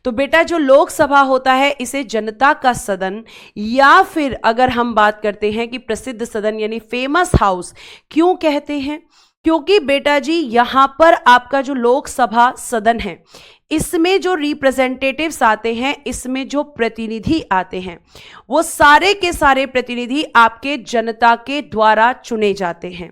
तो बेटा जो लोकसभा होता है इसे जनता का सदन, या फिर अगर हम बात करते हैं कि प्रसिद्ध सदन यानी फेमस हाउस क्यों कहते हैं, क्योंकि बेटा जी यहां पर आपका जो लोकसभा सदन है इसमें जो रिप्रेजेंटेटिव्स आते हैं, इसमें जो प्रतिनिधि आते हैं, वो सारे के सारे प्रतिनिधि आपके जनता के द्वारा चुने जाते हैं।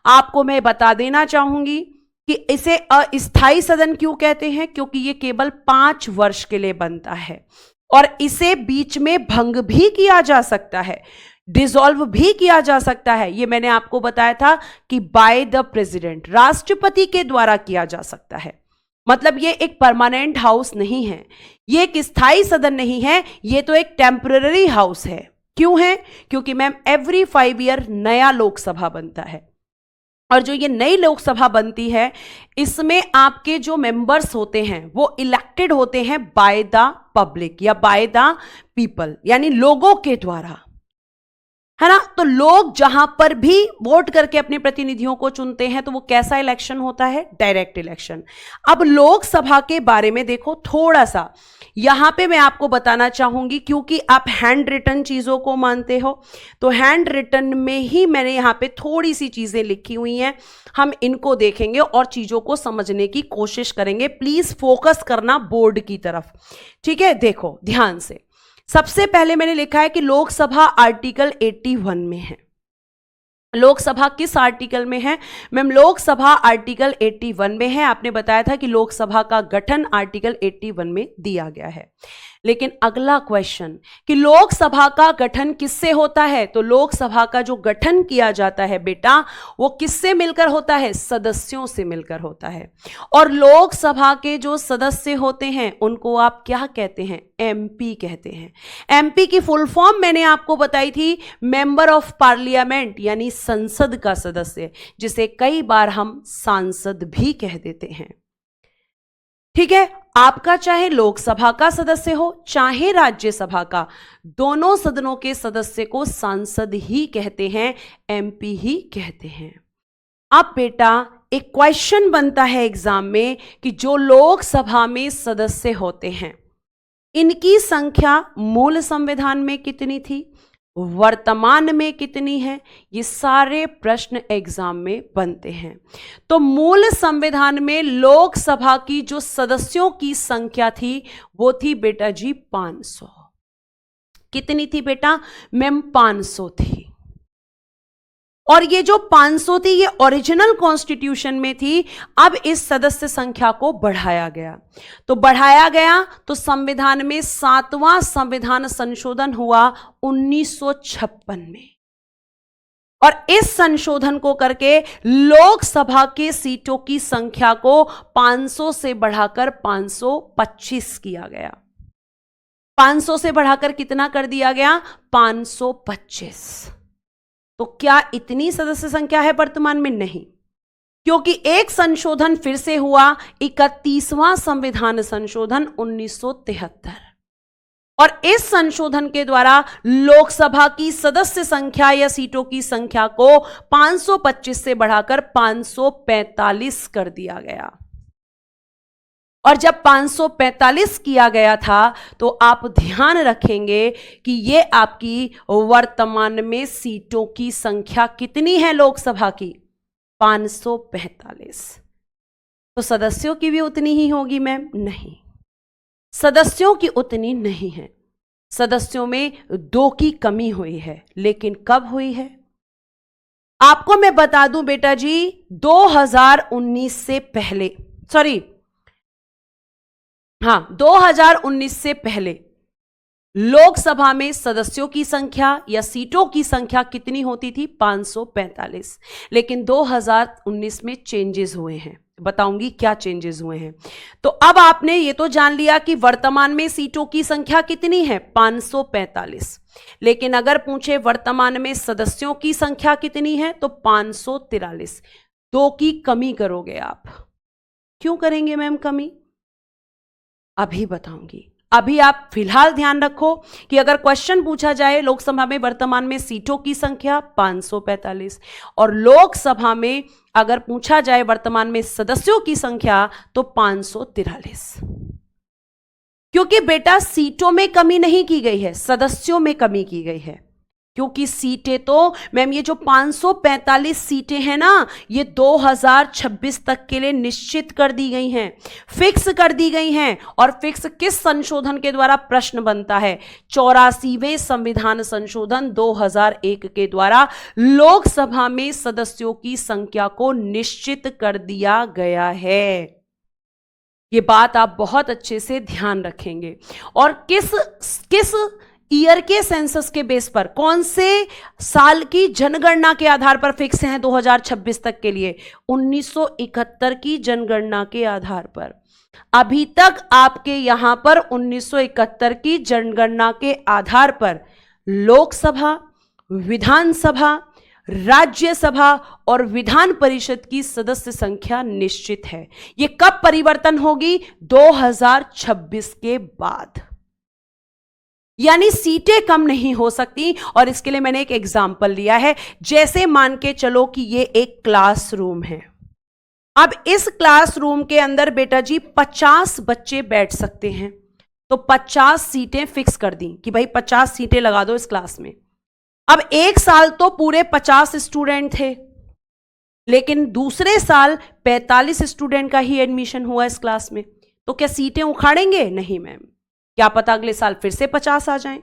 आपको मैं बता देना चाहूंगी कि इसे अस्थायी सदन क्यों कहते हैं, क्योंकि ये केवल 5 वर्ष के लिए बनता है और इसे बीच में भंग भी किया जा सकता है, डिसॉल्व भी किया जा सकता है। ये मैंने आपको बताया था कि बाय द प्रेसिडेंट, राष्ट्रपति के द्वारा किया जा सकता है। मतलब ये एक परमानेंट हाउस नहीं है, ये एक स्थायी सदन नहीं है, ये तो एक टेम्पररी हाउस है। क्यों है? क्योंकि मैम एवरी 5 ईयर नया लोकसभा बनता है और जो ये नई लोकसभा बनती है इसमें आपके जो मेंबर्स होते हैं वो इलेक्टेड होते हैं बाय द पब्लिक या बाय द पीपल, यानी लोगों के द्वारा, है ना। तो लोग जहां पर भी वोट करके अपने प्रतिनिधियों को चुनते हैं तो वो कैसा इलेक्शन होता है? Direct election. अब लोकसभा के बारे में देखो थोड़ा सा, यहां पे मैं आपको बताना चाहूंगी, क्योंकि आप हैंड रिटन चीजों को मानते हो तो हैंड रिटन में ही मैंने यहां पे थोड़ी सी चीजें लिखी हुई हैं, हम इनको देखेंगे और चीजों को समझने की कोशिश करेंगे। प्लीज फोकस करना बोर्ड की तरफ, ठीक है। देखो ध्यान से, सबसे पहले मैंने लिखा है कि लोकसभा आर्टिकल 81 में है। लोकसभा किस आर्टिकल में है? मैम लोकसभा आर्टिकल 81 में है। आपने बताया था कि लोकसभा का गठन आर्टिकल 81 में दिया गया है। लेकिन अगला क्वेश्चन कि लोकसभा का गठन किससे होता है? तो लोकसभा का जो गठन किया जाता है बेटा वो किससे मिलकर होता है? सदस्यों से मिलकर होता है। और लोकसभा के जो सदस्य होते हैं उनको आप क्या कहते हैं? एमपी कहते हैं। एमपी की फुल फॉर्म मैंने आपको बताई थी, मेंबर ऑफ पार्लियामेंट, यानी संसद का सदस्य, जिसे कई बार हम सांसद भी कह देते हैं। ठीक है, आपका चाहे लोकसभा का सदस्य हो चाहे राज्यसभा का, दोनों सदनों के सदस्य को सांसद ही कहते हैं, एमपी ही कहते हैं। अब बेटा एक क्वेश्चन बनता है एग्जाम में कि जो लोकसभा में सदस्य होते हैं इनकी संख्या मूल संविधान में कितनी थी, वर्तमान में कितनी है, ये सारे प्रश्न एग्जाम में बनते हैं। तो मूल संविधान में लोकसभा की जो सदस्यों की संख्या थी वो थी बेटा जी 500। कितनी थी बेटा? मैम 500 थी। और ये जो 500 थी ये ओरिजिनल कॉन्स्टिट्यूशन में थी। अब इस सदस्य संख्या को बढ़ाया गया, तो बढ़ाया गया तो संविधान में 7वां संविधान संशोधन हुआ 1956 में। और इस संशोधन को करके लोकसभा के सीटों की संख्या को 500 से बढ़ाकर 525 किया गया। 500 से बढ़ाकर कितना कर दिया गया? 525। तो क्या इतनी सदस्य संख्या है वर्तमान में? नहीं, क्योंकि एक संशोधन फिर से हुआ, 31वां संविधान संशोधन 1973, और इस संशोधन के द्वारा लोकसभा की सदस्य संख्या या सीटों की संख्या को 525 से बढ़ाकर 545 कर दिया गया। और जब 545 किया गया था तो आप ध्यान रखेंगे कि ये आपकी वर्तमान में सीटों की संख्या कितनी है लोकसभा की? 545। तो सदस्यों की भी उतनी ही होगी मैम? नहीं, सदस्यों की उतनी नहीं है। सदस्यों में 2 की कमी हुई है। लेकिन कब हुई है आपको मैं बता दूं बेटा जी, 2019 से पहले, 2019 से पहले लोकसभा में सदस्यों की संख्या या सीटों की संख्या कितनी होती थी? 545। लेकिन 2019 में चेंजेस हुए हैं, बताऊंगी क्या चेंजेस हुए हैं। तो अब आपने ये तो जान लिया कि वर्तमान में सीटों की संख्या कितनी है? 545। लेकिन अगर पूछे वर्तमान में सदस्यों की संख्या कितनी है तो 543। 2 की कमी करोगे आप। क्यों करेंगे मैम कमी? अभी बताऊंगी। अभी आप फिलहाल ध्यान रखो कि अगर क्वेश्चन पूछा जाए लोकसभा में वर्तमान में सीटों की संख्या 545 और लोकसभा में अगर पूछा जाए वर्तमान में सदस्यों की संख्या तो 543। क्योंकि बेटा सीटों में कमी नहीं की गई है, सदस्यों में कमी की गई है। क्योंकि सीटें तो मैम ये जो 545 सीटें हैं ना, ये 2026 तक के लिए निश्चित कर दी गई हैं, फिक्स कर दी गई हैं। और फिक्स किस संशोधन के द्वारा? प्रश्न बनता है 84वें संविधान संशोधन 2001 के द्वारा लोकसभा में सदस्यों की संख्या को निश्चित कर दिया गया है। ये बात आप बहुत अच्छे से ध्यान रखेंगे। और किस ईयर के सेंसस के बेस पर, कौन से साल की जनगणना के आधार पर फिक्स हैं 2026 तक के लिए? 1971 की जनगणना के आधार पर। अभी तक आपके यहां पर 1971 की जनगणना के आधार पर लोकसभा, विधानसभा, राज्यसभा और विधान परिषद की सदस्य संख्या निश्चित है। यह कब परिवर्तन होगी? 2026 के बाद। यानी सीटें कम नहीं हो सकती। और इसके लिए मैंने एक एग्जाम्पल लिया है। जैसे मान के चलो कि ये एक क्लासरूम है। अब इस क्लासरूम के अंदर बेटा जी 50 बच्चे बैठ सकते हैं, तो 50 सीटें फिक्स कर दी कि भाई 50 सीटें लगा दो इस क्लास में। अब एक साल तो पूरे 50 स्टूडेंट थे, लेकिन दूसरे साल 45 स्टूडेंट का ही एडमिशन हुआ इस क्लास में, तो क्या सीटें उखाड़ेंगे? नहीं मैम, क्या पता अगले साल फिर से 50 आ जाएं।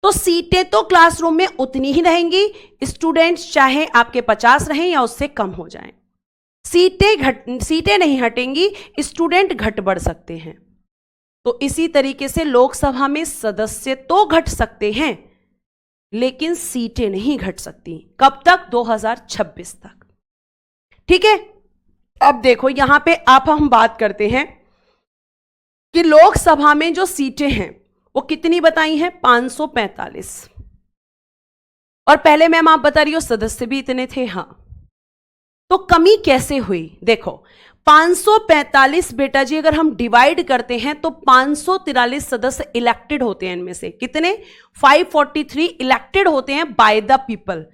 तो सीटें तो क्लासरूम में उतनी ही रहेंगी, स्टूडेंट्स चाहे आपके 50 रहें या उससे कम हो जाएं। सीटें नहीं हटेंगी, स्टूडेंट घट बढ़ सकते हैं। तो इसी तरीके से लोकसभा में सदस्य तो घट सकते हैं, लेकिन सीटें नहीं घट सकती। कब तक? 2026 तक। ठीक है। अब देखो यहां पे हम बात करते हैं कि लोकसभा में जो सीटें हैं वो कितनी बताई हैं? 545। और पहले मैम आप बता रही हो सदस्य भी इतने थे। हां, तो कमी कैसे हुई? देखो 545 बेटा जी अगर हम डिवाइड करते हैं तो 543 सदस्य इलेक्टेड होते हैं। इनमें से कितने? 543 इलेक्टेड होते हैं बाय द पीपल।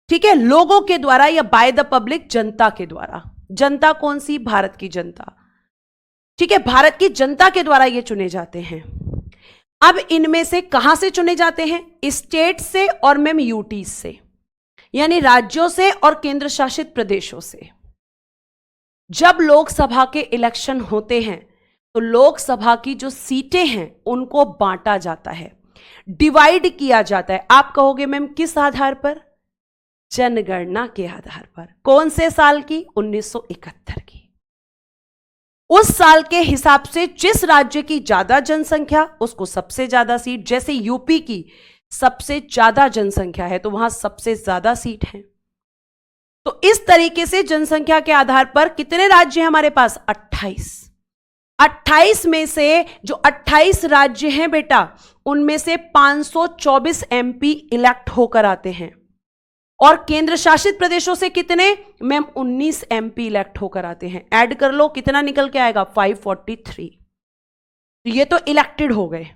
ठीक है, लोगों के द्वारा या बाय द पब्लिक, जनता के द्वारा। जनता कौन सी? भारत की जनता। ठीक है, भारत की जनता के द्वारा ये चुने जाते हैं। अब इनमें से कहां से चुने जाते हैं? स्टेट से और मैम यूटी से, यानी राज्यों से और केंद्र शासित प्रदेशों से। जब लोकसभा के इलेक्शन होते हैं तो लोकसभा की जो सीटें हैं उनको बांटा जाता है, डिवाइड किया जाता है। आप कहोगे मैम किस आधार पर? जनगणना के आधार पर। कौन से साल की? 1971 की। उस साल के हिसाब से जिस राज्य की ज्यादा जनसंख्या उसको सबसे ज्यादा सीट। जैसे यूपी की सबसे ज्यादा जनसंख्या है तो वहां सबसे ज्यादा सीट है। तो इस तरीके से जनसंख्या के आधार पर कितने राज्य हैं हमारे पास? 28। 28 में से जो 28 राज्य हैं बेटा, उनमें से 524 एमपी इलेक्ट होकर आते हैं। और केंद्र शासित प्रदेशों से कितने? मैम 19 एमपी इलेक्ट होकर आते हैं। ऐड कर लो, कितना निकल के आएगा? 543। ये तो इलेक्टेड हो गए।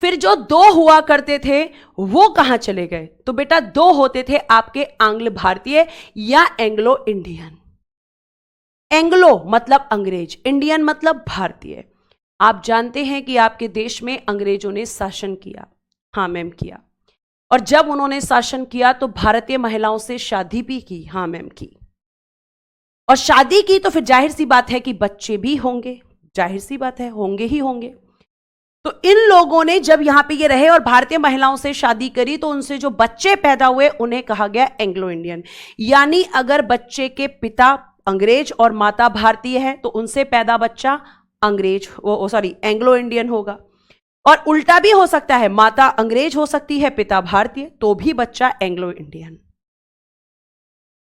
फिर जो 2 हुआ करते थे वो कहां चले गए? तो बेटा 2 होते थे आपके आंग्ल भारतीय या एंग्लो इंडियन। एंग्लो मतलब अंग्रेज, इंडियन मतलब भारतीय। आप जानते हैं कि आपके देश में अंग्रेजों ने शासन किया। हाँ मैम किया। और जब उन्होंने शासन किया तो भारतीय महिलाओं से शादी भी की। हाँ मैम की। और शादी की तो फिर जाहिर सी बात है कि बच्चे भी होंगे, जाहिर सी बात है होंगे ही होंगे। तो इन लोगों ने जब यहां पे ये रहे और भारतीय महिलाओं से शादी करी तो उनसे जो बच्चे पैदा हुए उन्हें कहा गया एंग्लो इंडियन। यानी अगर बच्चे के पिता अंग्रेज और माता भारतीय है तो उनसे पैदा बच्चा अंग्रेज एंग्लो इंडियन होगा। और उल्टा भी हो सकता है, माता अंग्रेज हो सकती है, पिता भारतीय, तो भी बच्चा एंग्लो इंडियन।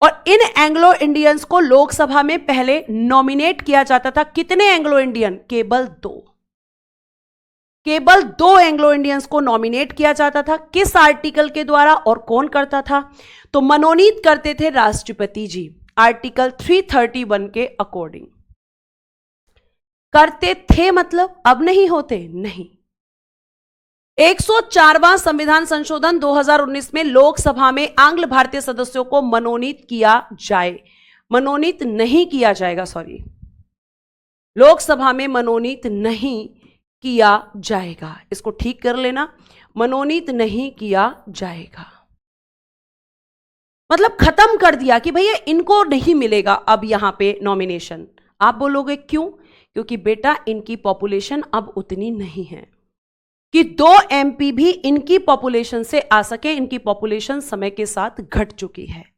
और इन एंग्लो इंडियंस को लोकसभा में पहले नॉमिनेट किया जाता था। कितने एंग्लो इंडियन? केवल 2। केवल 2 एंग्लो इंडियंस को नॉमिनेट किया जाता था। किस आर्टिकल के द्वारा और कौन करता था? तो मनोनीत करते थे राष्ट्रपति जी, आर्टिकल 331 के अकॉर्डिंग। करते थे मतलब अब नहीं होते? नहीं। 104वां संविधान संशोधन 2019 में लोकसभा में आंग्ल भारतीय सदस्यों को मनोनीत किया जाए, मनोनीत नहीं किया जाएगा, लोकसभा में मनोनीत नहीं किया जाएगा। इसको ठीक कर लेना, मनोनीत नहीं किया जाएगा मतलब खत्म कर दिया कि भैया इनको नहीं मिलेगा अब यहां पे नॉमिनेशन। आप बोलोगे क्यों? क्योंकि बेटा इनकी पॉपुलेशन अब उतनी नहीं है कि 2 MP भी इनकी पॉपुलेशन से आ सके। इनकी पॉपुलेशन समय के साथ घट चुकी है,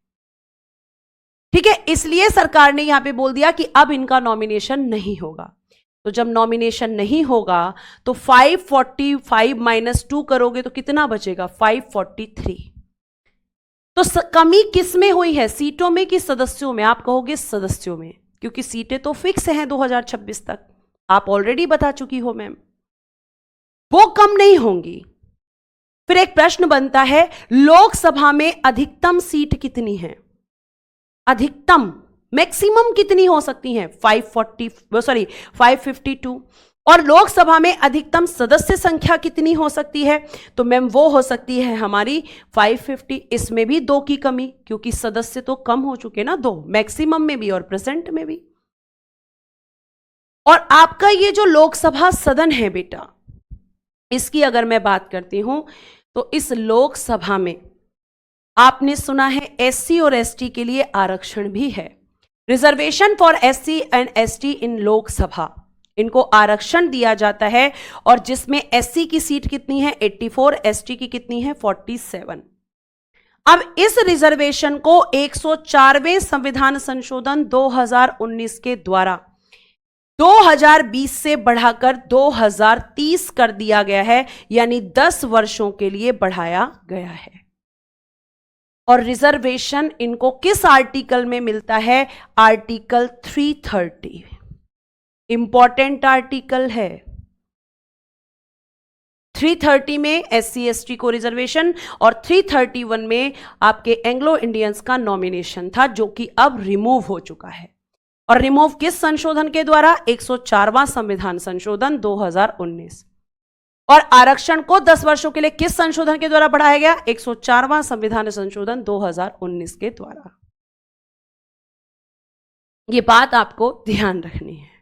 ठीक है। इसलिए सरकार ने यहां पे बोल दिया कि अब इनका नॉमिनेशन नहीं होगा। तो जब नॉमिनेशन नहीं होगा तो 545 - 2 करोगे तो कितना बचेगा? 543। तो कमी किस में हुई है? सीटों में कि सदस्यों में? आप कहोगे सदस्यों में, क्योंकि सीटें तो फिक्स हैं 2026 तक। आप ऑलरेडी बता चुकी हो मैम, वो कम नहीं होंगी। फिर एक प्रश्न बनता है, लोकसभा में अधिकतम सीट कितनी है? अधिकतम, मैक्सिमम कितनी हो सकती हैं? 552। और लोकसभा में अधिकतम सदस्य संख्या कितनी हो सकती है? तो मैम वो हो सकती है हमारी 550। इसमें भी 2 की कमी, क्योंकि सदस्य तो कम हो चुके ना 2, मैक्सिमम में भी और प्रेजेंट में भी। और आपका ये जो लोकसभा सदन है बेटा, इसकी अगर मैं बात करती हूं तो इस लोकसभा में आपने सुना है SC और ST के लिए आरक्षण भी है। Reservation for SC and ST इन लोकसभा, इनको आरक्षण दिया जाता है। और जिसमें SC की सीट कितनी है? 84, ST की कितनी है? 47। अब इस रिजर्वेशन को 104वें संविधान संशोधन 2019 के द्वारा 2020 से बढ़ाकर 2030 कर दिया गया है, यानी 10 वर्षों के लिए बढ़ाया गया है। और रिजर्वेशन इनको किस आर्टिकल में मिलता है? आर्टिकल 330, इंपॉर्टेंट आर्टिकल है। 330 में SC ST को रिजर्वेशन और 331 में आपके एंग्लो इंडियंस का नॉमिनेशन था, जो कि अब रिमूव हो चुका है। और रिमूव किस संशोधन के द्वारा? 104वां संविधान संशोधन 2019। और आरक्षण को 10 वर्षों के लिए किस संशोधन के द्वारा बढ़ाया गया? 104वां संविधान संशोधन 2019 के द्वारा। यह बात आपको ध्यान रखनी है।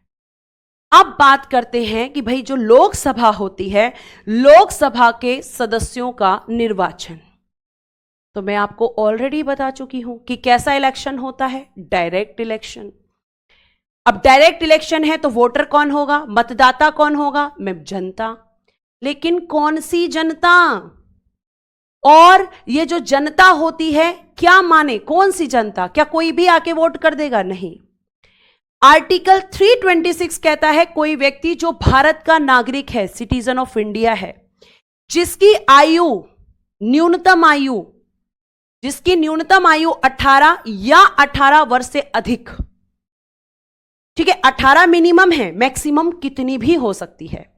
अब बात करते हैं कि भाई जो लोकसभा होती है, लोकसभा के सदस्यों का निर्वाचन, तो मैं आपको ऑलरेडी बता चुकी हूं कि कैसा इलेक्शन होता है? Direct election. अब डायरेक्ट इलेक्शन है तो वोटर कौन होगा? मतदाता कौन होगा? मैं जनता। लेकिन कौन सी जनता? और ये जो जनता होती है क्या माने? कौन सी जनता? क्या कोई भी आके वोट कर देगा? नहीं। आर्टिकल 326 कहता है कोई व्यक्ति जो भारत का नागरिक है, सिटीजन ऑफ इंडिया है, जिसकी न्यूनतम आयु 18 या 18 वर्ष से अधिक, ठीक है, 18 मिनिमम है, मैक्सिमम कितनी भी हो सकती है,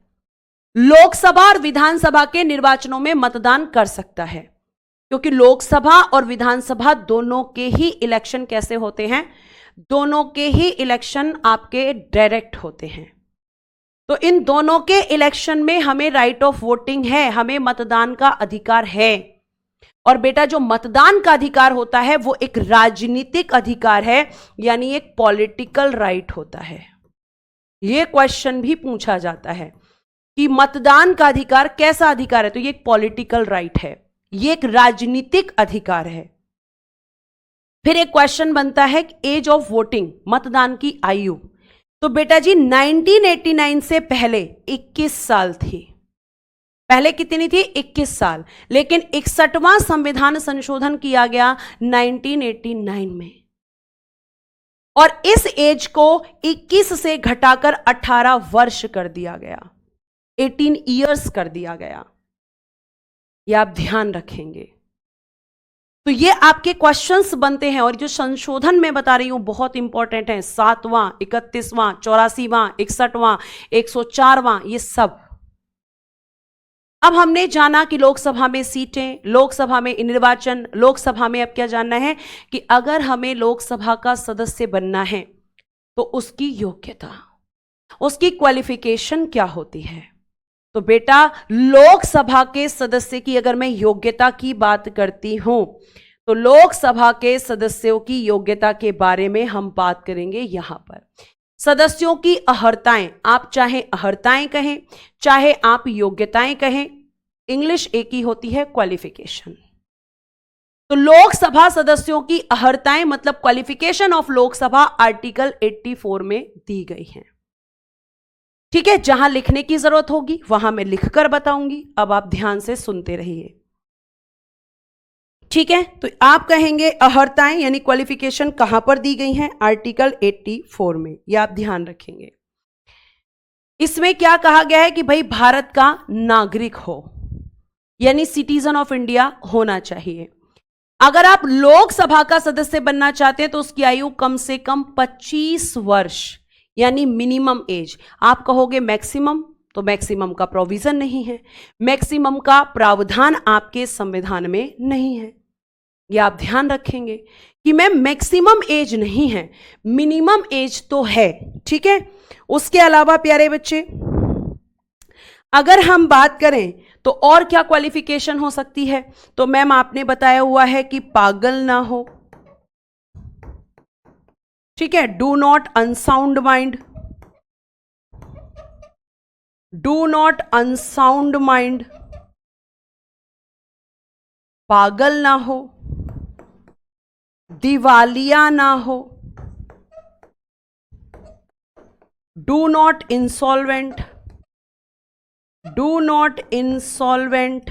लोकसभा और विधानसभा के निर्वाचनों में मतदान कर सकता है। क्योंकि लोकसभा और विधानसभा दोनों के ही इलेक्शन कैसे होते हैं? दोनों के ही इलेक्शन आपके डायरेक्ट होते हैं। तो इन दोनों के इलेक्शन में हमें राइट ऑफ वोटिंग है, हमें मतदान का अधिकार है। और बेटा जो मतदान का अधिकार होता है वो एक राजनीतिक अधिकार है, यानी एक पॉलिटिकल राइट होता है। यह क्वेश्चन भी पूछा जाता है कि मतदान का अधिकार कैसा अधिकार है? तो ये एक पॉलिटिकल राइट है, ये एक राजनीतिक अधिकार है। फिर एक क्वेश्चन बनता है एज ऑफ वोटिंग, मतदान की आयु। तो बेटा जी 1989 से पहले 21 साल थी। पहले कितनी थी? 21 साल। लेकिन 61वां संविधान संशोधन किया गया 1989 में, और इस एज को 21 से घटाकर 18 वर्ष कर दिया गया, 18 ईयर्स कर दिया गया। यह आप ध्यान रखेंगे। तो ये आपके क्वेश्चंस बनते हैं। और जो संशोधन मैं बता रही हूं बहुत इंपॉर्टेंट है, 7वां, 31वां, 84वां, 61वां, 104वां, ये सब। अब हमने जाना कि लोकसभा में सीटें, लोकसभा में निर्वाचन, लोकसभा में अब क्या जानना है कि अगर हमें लोकसभा का सदस्य बनना है तो उसकी योग्यता, उसकी क्वालिफिकेशन क्या होती है। तो बेटा लोकसभा के सदस्य की अगर मैं योग्यता की बात करती हूं तो लोकसभा के सदस्यों की योग्यता के बारे में हम बात करेंगे यहां पर सदस्यों की अर्हताएं, आप चाहे अर्हताएं कहें चाहे आप योग्यताएं कहें, इंग्लिश एक ही होती है, क्वालिफिकेशन। तो लोकसभा सदस्यों की अर्हताएं मतलब क्वालिफिकेशन ऑफ लोकसभा आर्टिकल 84 में दी गई हैं। ठीक है, जहां लिखने की जरूरत होगी वहां मैं लिखकर बताऊंगी, अब आप ध्यान से सुनते रहिए। ठीक है, तो आप कहेंगे अर्हताएं यानी क्वालिफिकेशन कहां पर दी गई हैं? आर्टिकल 84 में, यह आप ध्यान रखेंगे। इसमें क्या कहा गया है कि भाई भारत का नागरिक हो, यानी सिटीजन ऑफ इंडिया होना चाहिए। अगर आप लोकसभा का सदस्य बनना चाहते हैं तो उसकी आयु कम से कम 25 वर्ष यानी मिनिमम एज। आप कहोगे मैक्सिमम, तो मैक्सिमम का प्रोविजन नहीं है, मैक्सिमम का प्रावधान आपके संविधान में नहीं है। यह आप ध्यान रखेंगे कि मैम मैक्सिमम एज नहीं है, मिनिमम एज तो है। ठीक है, उसके अलावा प्यारे बच्चे अगर हम बात करें तो और क्या क्वालिफिकेशन हो सकती है? तो मैम आपने बताया हुआ है कि पागल ना हो, ठीक है, do not unsound mind, do not unsound mind, पागल ना हो, दिवालिया ना हो, do not insolvent, do not insolvent.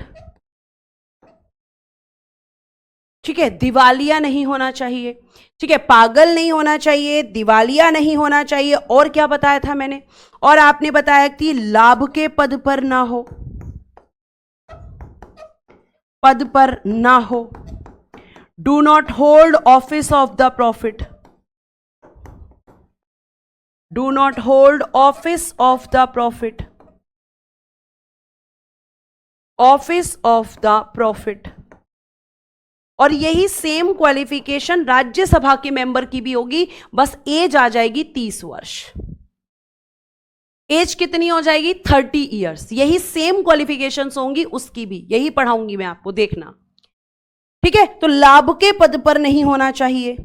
ठीक है, दिवालिया नहीं होना चाहिए, ठीक है, पागल नहीं होना चाहिए, दिवालिया नहीं होना चाहिए, और क्या बताया था मैंने? और आपने बताया कि लाभ के पद पर ना हो, पद पर ना हो, do not hold office of the profit, do not hold office of the profit, office of the profit. और यही सेम क्वालिफिकेशन राज्यसभा के मेंबर की भी होगी, बस एज आ जाएगी 30 वर्ष। एज कितनी हो जाएगी? 30 इयर्स। यही सेम क्वालिफिकेशंस होंगी उसकी भी, यही पढ़ाऊंगी मैं आपको, देखना। ठीक है, तो लाभ के पद पर नहीं होना चाहिए।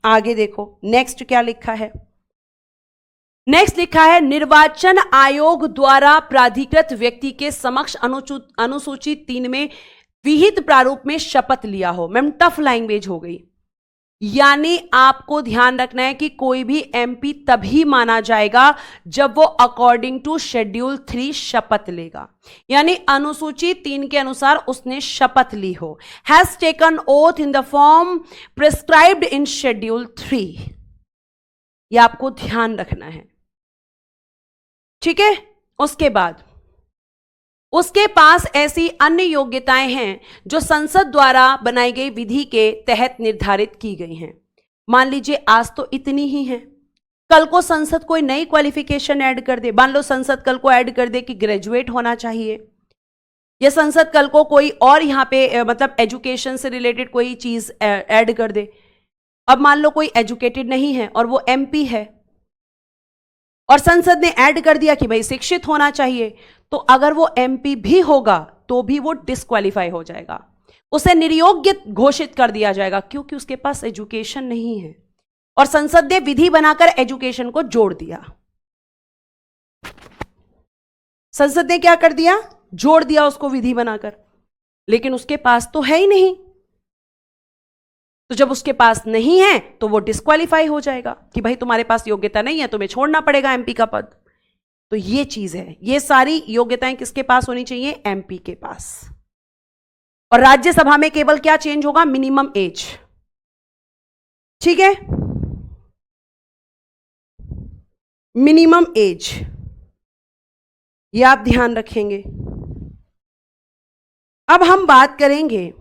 आगे देखो नेक्स्ट क्या लिखा है। नेक्स्ट लिखा है निर्वाचन आयोग द्वारा प्राधिकृत व्यक्ति के समक्ष अनुसूची 3 में विहित प्रारूप में शपथ लिया हो। मैम टफ लैंग्वेज हो गई, यानी आपको ध्यान रखना है कि कोई भी एमपी तभी माना जाएगा जब वो अकॉर्डिंग टू शेड्यूल 3 शपथ लेगा, यानी अनुसूची 3 के अनुसार उसने शपथ ली हो। Has taken oath in the form prescribed in schedule 3, यह आपको ध्यान रखना है। ठीक है, उसके बाद उसके पास ऐसी अन्य योग्यताएं हैं जो संसद द्वारा बनाई गई विधि के तहत निर्धारित की गई हैं। मान लीजिए आज तो इतनी ही है, कल को संसद कोई नई क्वालिफिकेशन ऐड कर दे। मान लो संसद कल को ऐड कर दे कि ग्रेजुएट होना चाहिए, या संसद कल को कोई और यहां पे मतलब एजुकेशन से रिलेटेड कोई चीज ऐड कर दे। अब मान लो कोई एजुकेटेड नहीं है और वो एमपी है, और संसद ने ऐड कर दिया कि भाई शिक्षित होना चाहिए, तो अगर वो एमपी भी होगा तो भी वो डिस्क्वालीफाई हो जाएगा, उसे निर्योग्य घोषित कर दिया जाएगा, क्योंकि उसके पास एजुकेशन नहीं है। और संसद ने विधि बनाकर एजुकेशन को जोड़ दिया। संसद ने क्या कर दिया? जोड़ दिया उसको विधि बनाकर, लेकिन उसके पास तो है ही नहीं। तो जब उसके पास नहीं है तो वो डिस्क्वालीफाई हो जाएगा कि भाई तुम्हारे पास योग्यता नहीं है, तुम्हें छोड़ना पड़ेगा एमपी का पद। तो ये चीज है, ये सारी योग्यताएं किसके पास होनी चाहिए? एमपी के पास। और राज्यसभा में केवल क्या चेंज होगा? Minimum age. ठीक है, मिनिमम एज, ये आप ध्यान रखेंगे। अब हम बात करेंगे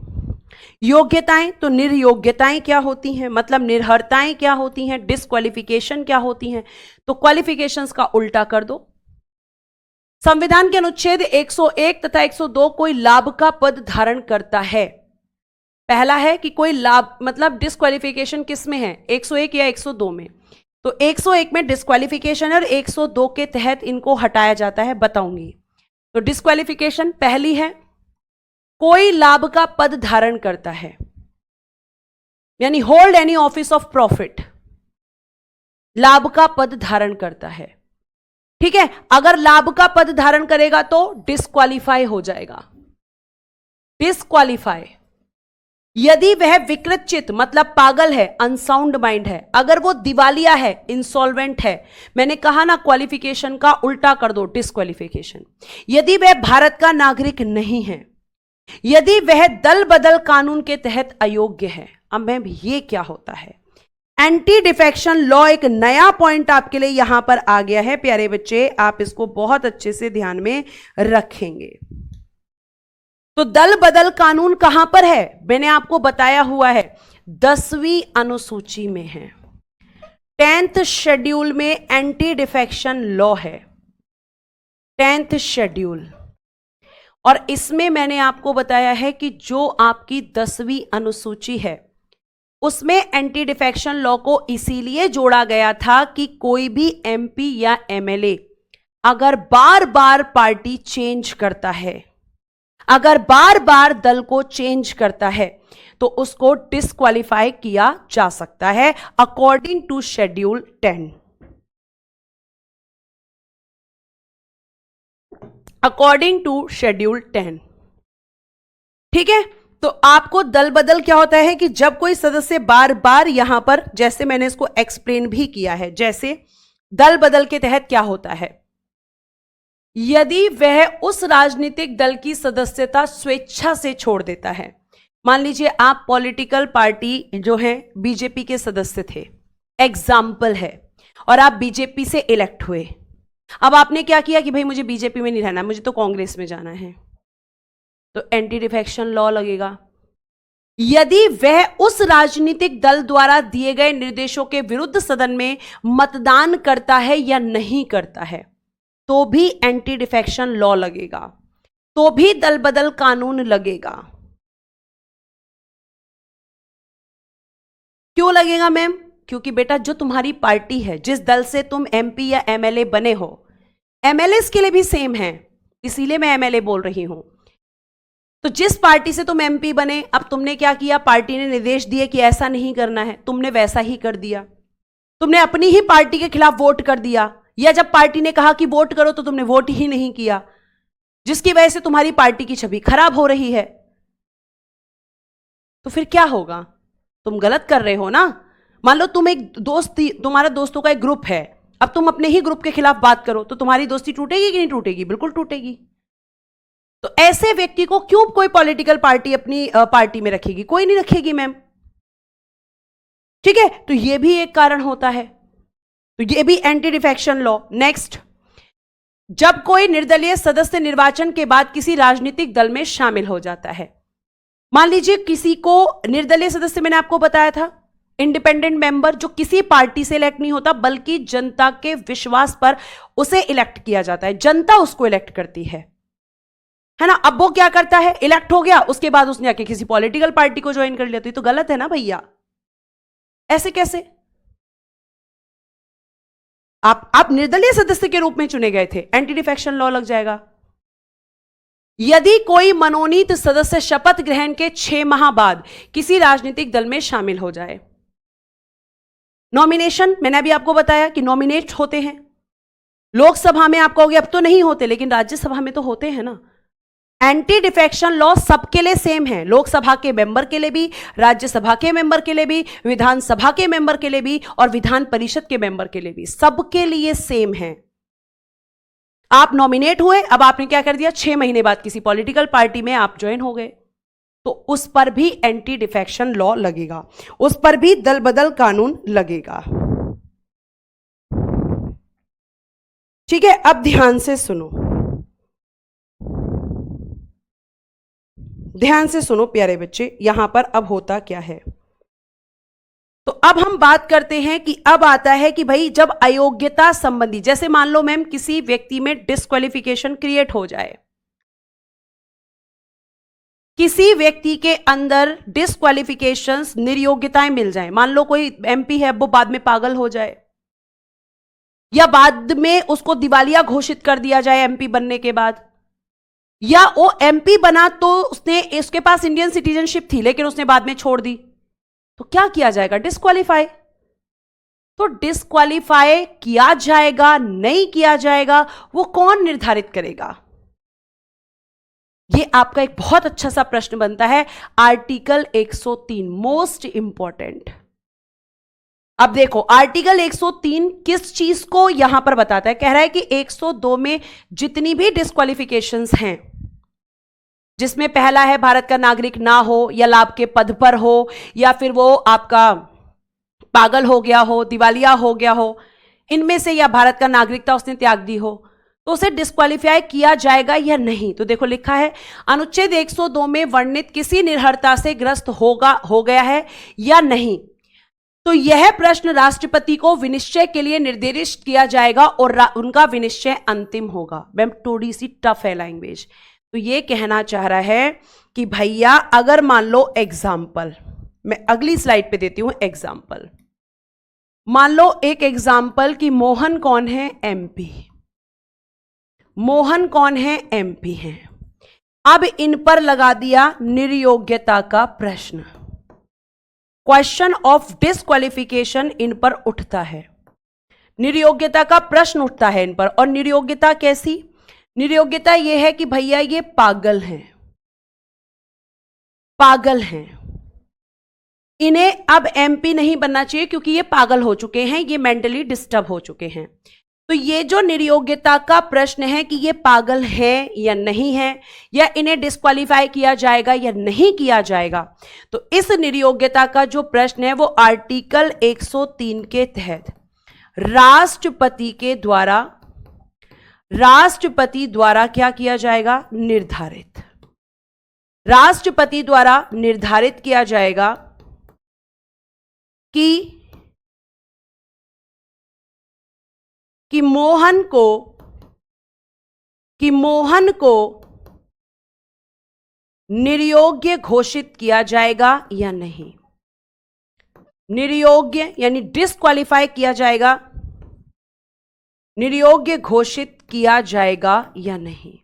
योग्यताएं। तो निर्योग्यताएं क्या होती हैं, मतलब निर्हरताएं क्या होती हैं, डिस्क्वालिफिकेशन क्या होती हैं। तो क्वालिफिकेशंस का उल्टा कर दो। संविधान के अनुच्छेद 101 तथा 102 कोई लाभ का पद धारण करता है। पहला है कि कोई लाभ, मतलब डिस्क्वालिफिकेशन किस में है? 101 या 102 में। तो 101 में डिस्क्वालिफिकेशन और 102 के तहत इनको हटाया जाता है, बताऊंगी। तो डिस्क्वालिफिकेशन पहली है, कोई लाभ का पद धारण करता है, यानी hold any office of profit. लाभ का पद धारण करता है। ठीक है, अगर लाभ का पद धारण करेगा तो डिस्क्वालीफाई हो जाएगा, डिस्क्वालीफाई। यदि वह विकृत चित्त मतलब पागल है, अनसाउंड माइंड है, अगर वो दिवालिया है, इंसॉल्वेंट है, मैंने कहा ना क्वालिफिकेशन का उल्टा कर दो, डिस्क्वालिफिकेशन। यदि वह भारत का नागरिक नहीं है, यदि वह दल बदल कानून के तहत अयोग्य है। अब मैम ये क्या होता है? एंटी डिफेक्शन लॉ एक नया पॉइंट आपके लिए यहां पर आ गया है प्यारे बच्चे, आप इसको बहुत अच्छे से ध्यान में रखेंगे। तो दल बदल कानून कहां पर है? मैंने आपको बताया हुआ है 10वीं अनुसूची में है, 10th शेड्यूल में एंटी डिफेक्शन लॉ है, 10th शेड्यूल। और इसमें मैंने आपको बताया है कि जो आपकी 10वीं अनुसूची है उसमें एंटी डिफेक्शन लॉ को इसीलिए जोड़ा गया था कि कोई भी एमपी या एमएलए अगर बार बार पार्टी चेंज करता है, अगर बार बार दल को चेंज करता है, तो उसको डिस्क्वालीफाई किया जा सकता है according to schedule 10। According to schedule 10। ठीक है, तो आपको दल बदल क्या होता है कि जब कोई सदस्य बार बार यहां पर, जैसे मैंने इसको एक्सप्लेन भी किया है, जैसे दल बदल के तहत क्या होता है, यदि वह उस राजनीतिक दल की सदस्यता स्वेच्छा से छोड़ देता है। मान लीजिए आप पॉलिटिकल पार्टी जो है बीजेपी के सदस्य थे, एग्जाम्पल है, और आप बीजेपी से इलेक्ट हुए। अब आपने क्या किया कि भाई मुझे बीजेपी में नहीं रहना, मुझे तो कांग्रेस में जाना है, तो एंटी डिफेक्शन लॉ लगेगा। यदि वह उस राजनीतिक दल द्वारा दिए गए निर्देशों के विरुद्ध सदन में मतदान करता है या नहीं करता है, तो भी एंटी डिफेक्शन लॉ लगेगा, तो भी दल बदल कानून लगेगा। क्यों लगेगा मैम? क्योंकि बेटा जो तुम्हारी पार्टी है, जिस दल से तुम एमपी या एमएलए बने हो, एमएलए के लिए भी सेम है, इसीलिए मैं एमएलए बोल रही हूं। तो जिस पार्टी से तुम एमपी बने, अब तुमने क्या किया, पार्टी ने निर्देश दिए कि ऐसा नहीं करना है, तुमने वैसा ही कर दिया, तुमने अपनी ही पार्टी के खिलाफ वोट कर दिया, या जब पार्टी ने कहा कि वोट करो तो तुमने वोट ही नहीं किया, जिसकी वजह से तुम्हारी पार्टी की छवि खराब हो रही है। तो फिर क्या होगा? तुम गलत कर रहे हो ना। मान लो तुम एक तुम्हारा दोस्तों का एक ग्रुप है, अब तुम अपने ही ग्रुप के खिलाफ बात करो तो तुम्हारी दोस्ती टूटेगी कि नहीं टूटेगी? बिल्कुल टूटेगी। तो ऐसे व्यक्ति को क्यों कोई पॉलिटिकल पार्टी अपनी पार्टी में रखेगी? कोई नहीं रखेगी मैम। ठीक है, तो यह भी एक कारण होता है, तो यह भी एंटी डिफेक्शन लॉ। नेक्स्ट, जब कोई निर्दलीय सदस्य निर्वाचन के बाद किसी राजनीतिक दल में शामिल हो जाता है, मान लीजिए किसी को निर्दलीय सदस्य, मैंने आपको बताया था इंडिपेंडेंट मेंबर, जो किसी पार्टी से इलेक्ट नहीं होता बल्कि जनता के विश्वास पर उसे इलेक्ट किया जाता है, जनता उसको इलेक्ट करती है ना। अब वो क्या करता है, इलेक्ट हो गया, उसके बाद उसने आके किसी पॉलिटिकल पार्टी को ज्वाइन कर लिया, तो ये तो गलत है ना भैया। ऐसे कैसे? आप निर्दलीय सदस्य के रूप में चुने गए थे, एंटी डिफेक्शन लॉ लग जाएगा। यदि कोई मनोनीत सदस्य शपथ ग्रहण के 6 माह बाद किसी राजनीतिक दल में शामिल हो जाए, नॉमिनेशन, मैंने अभी आपको बताया कि नॉमिनेट होते हैं, लोकसभा में आप कहोगे अब तो नहीं होते, लेकिन राज्यसभा में तो होते हैं ना। एंटी डिफेक्शन लॉ सबके लिए सेम है, लोकसभा के मेंबर के लिए भी, राज्यसभा के मेंबर के लिए भी, विधानसभा के मेंबर के लिए भी, और विधान परिषद के मेंबर के लिए भी, सबके लिए सेम है। आप नॉमिनेट हुए, अब आपने क्या कर दिया, 6 महीने बाद किसी पॉलिटिकल पार्टी में आप ज्वाइन हो गए, तो उस पर भी एंटी डिफेक्शन लॉ लगेगा, उस पर भी दल बदल कानून लगेगा। ठीक है, अब ध्यान से सुनो, ध्यान से सुनो प्यारे बच्चे, यहां पर अब होता क्या है। तो अब हम बात करते हैं कि अब आता है कि भाई जब अयोग्यता संबंधी, जैसे मान लो मैम किसी व्यक्ति में डिस्क्वालिफिकेशन क्रिएट हो जाए, किसी व्यक्ति के अंदर डिस्क्वालिफिकेशंस, निर्योग्यताएं मिल जाए, मान लो कोई एमपी है वो बाद में पागल हो जाए, या बाद में उसको दिवालिया घोषित कर दिया जाए एमपी बनने के बाद, या वो एमपी बना तो उसके पास इंडियन सिटीजनशिप थी लेकिन उसने बाद में छोड़ दी, तो क्या किया जाएगा, डिस्क्वालीफाई। तो डिस्क्वालीफाई किया जाएगा नहीं किया जाएगा वो कौन निर्धारित करेगा? ये आपका एक बहुत अच्छा सा प्रश्न बनता है। Article 103 most important. अब देखो आर्टिकल 103 किस चीज को यहां पर बताता है? कह रहा है कि 102 में जितनी भी डिस्क्वालिफिकेशंस हैं, जिसमें पहला है भारत का नागरिक ना हो या लाभ के पद पर हो या फिर वो आपका पागल हो गया हो, दिवालिया हो गया हो, इनमें से या भारत का नागरिकता उसने त्याग दी हो, तो उसे डिस्क्वालीफाई किया जाएगा या नहीं? तो देखो लिखा है अनुच्छेद 102 में वर्णित किसी निर्भरता से ग्रस्त हो गया है या नहीं, तो यह प्रश्न राष्ट्रपति को विनिश्चय के लिए निर्देशित किया जाएगा और उनका विनिश्चय अंतिम होगा। मैम थोड़ी सी टफ है लैंग्वेज। तो ये कहना चाह रहा है कि भैया अगर मान लो एग्जाम्पल, मैं अगली स्लाइड पे देती हूं एग्जाम्पल। मान लो एक एग्जाम्पल कि मोहन कौन है? एमपी। मोहन कौन है? एमपी है। अब इन पर लगा दिया निर्योग्यता का प्रश्न, क्वेश्चन ऑफ डिस्क्वालिफिकेशन इन पर उठता है, निर्योग्यता का प्रश्न उठता है इन पर। और निर्योग्यता कैसी? निर्योग्यता यह है कि भैया ये पागल हैं, पागल हैं, इन्हें अब एमपी नहीं बनना चाहिए क्योंकि ये पागल हो चुके हैं, ये मेंटली डिस्टर्ब हो चुके हैं। तो ये जो निर्योग्यता का प्रश्न है कि ये पागल है या नहीं है, या इन्हें डिस्क्वालीफाई किया जाएगा या नहीं किया जाएगा, तो इस निर्योग्यता का जो प्रश्न है वो आर्टिकल 103 के तहत राष्ट्रपति द्वारा क्या किया जाएगा? निर्धारित। राष्ट्रपति द्वारा निर्धारित किया जाएगा कि मोहन को निर्योग्य घोषित किया जाएगा या नहीं। निर्योग्य यानी डिस्क्वालीफाई किया जाएगा, निर्योग्य घोषित किया जाएगा या नहीं,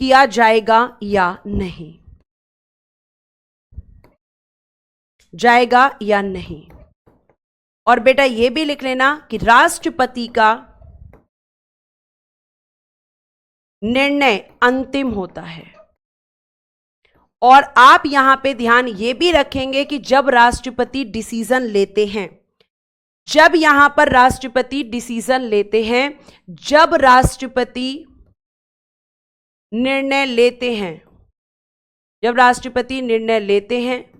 किया जाएगा या नहीं, जाएगा या नहीं। और बेटा ये भी लिख लेना कि राष्ट्रपति का निर्णय अंतिम होता है। और आप यहां पे ध्यान ये भी रखेंगे कि जब राष्ट्रपति डिसीजन लेते हैं, जब यहां पर राष्ट्रपति डिसीजन लेते हैं, जब राष्ट्रपति निर्णय लेते हैं, जब राष्ट्रपति निर्णय लेते हैं,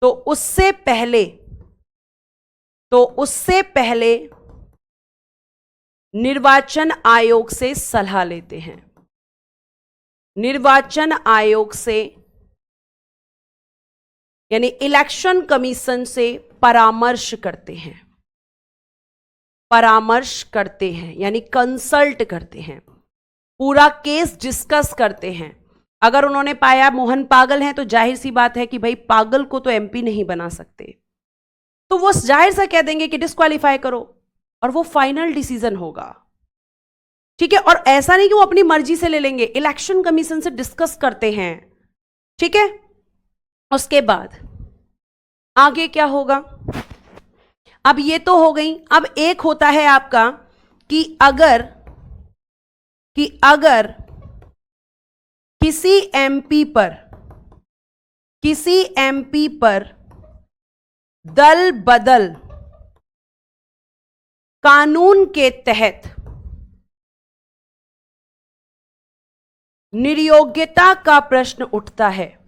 तो उससे पहले निर्वाचन आयोग से सलाह लेते हैं। निर्वाचन आयोग से यानी इलेक्शन कमीशन से परामर्श करते हैं, परामर्श करते हैं यानी कंसल्ट करते हैं, पूरा केस डिस्कस करते हैं। अगर उन्होंने पाया मोहन पागल हैं तो जाहिर सी बात है कि भाई पागल को तो एमपी नहीं बना सकते, तो वो जाहिर सा कह देंगे कि डिस्क्वालीफाई करो, और वो फाइनल डिसीजन होगा। ठीक है, और ऐसा नहीं कि वो अपनी मर्जी से ले लेंगे, इलेक्शन कमीशन से डिस्कस करते हैं। ठीक है, उसके बाद आगे क्या होगा? अब ये तो हो गई। अब एक होता है आपका कि अगर किसी एमपी पर दल बदल कानून के तहत निर्योग्यता का प्रश्न उठता है,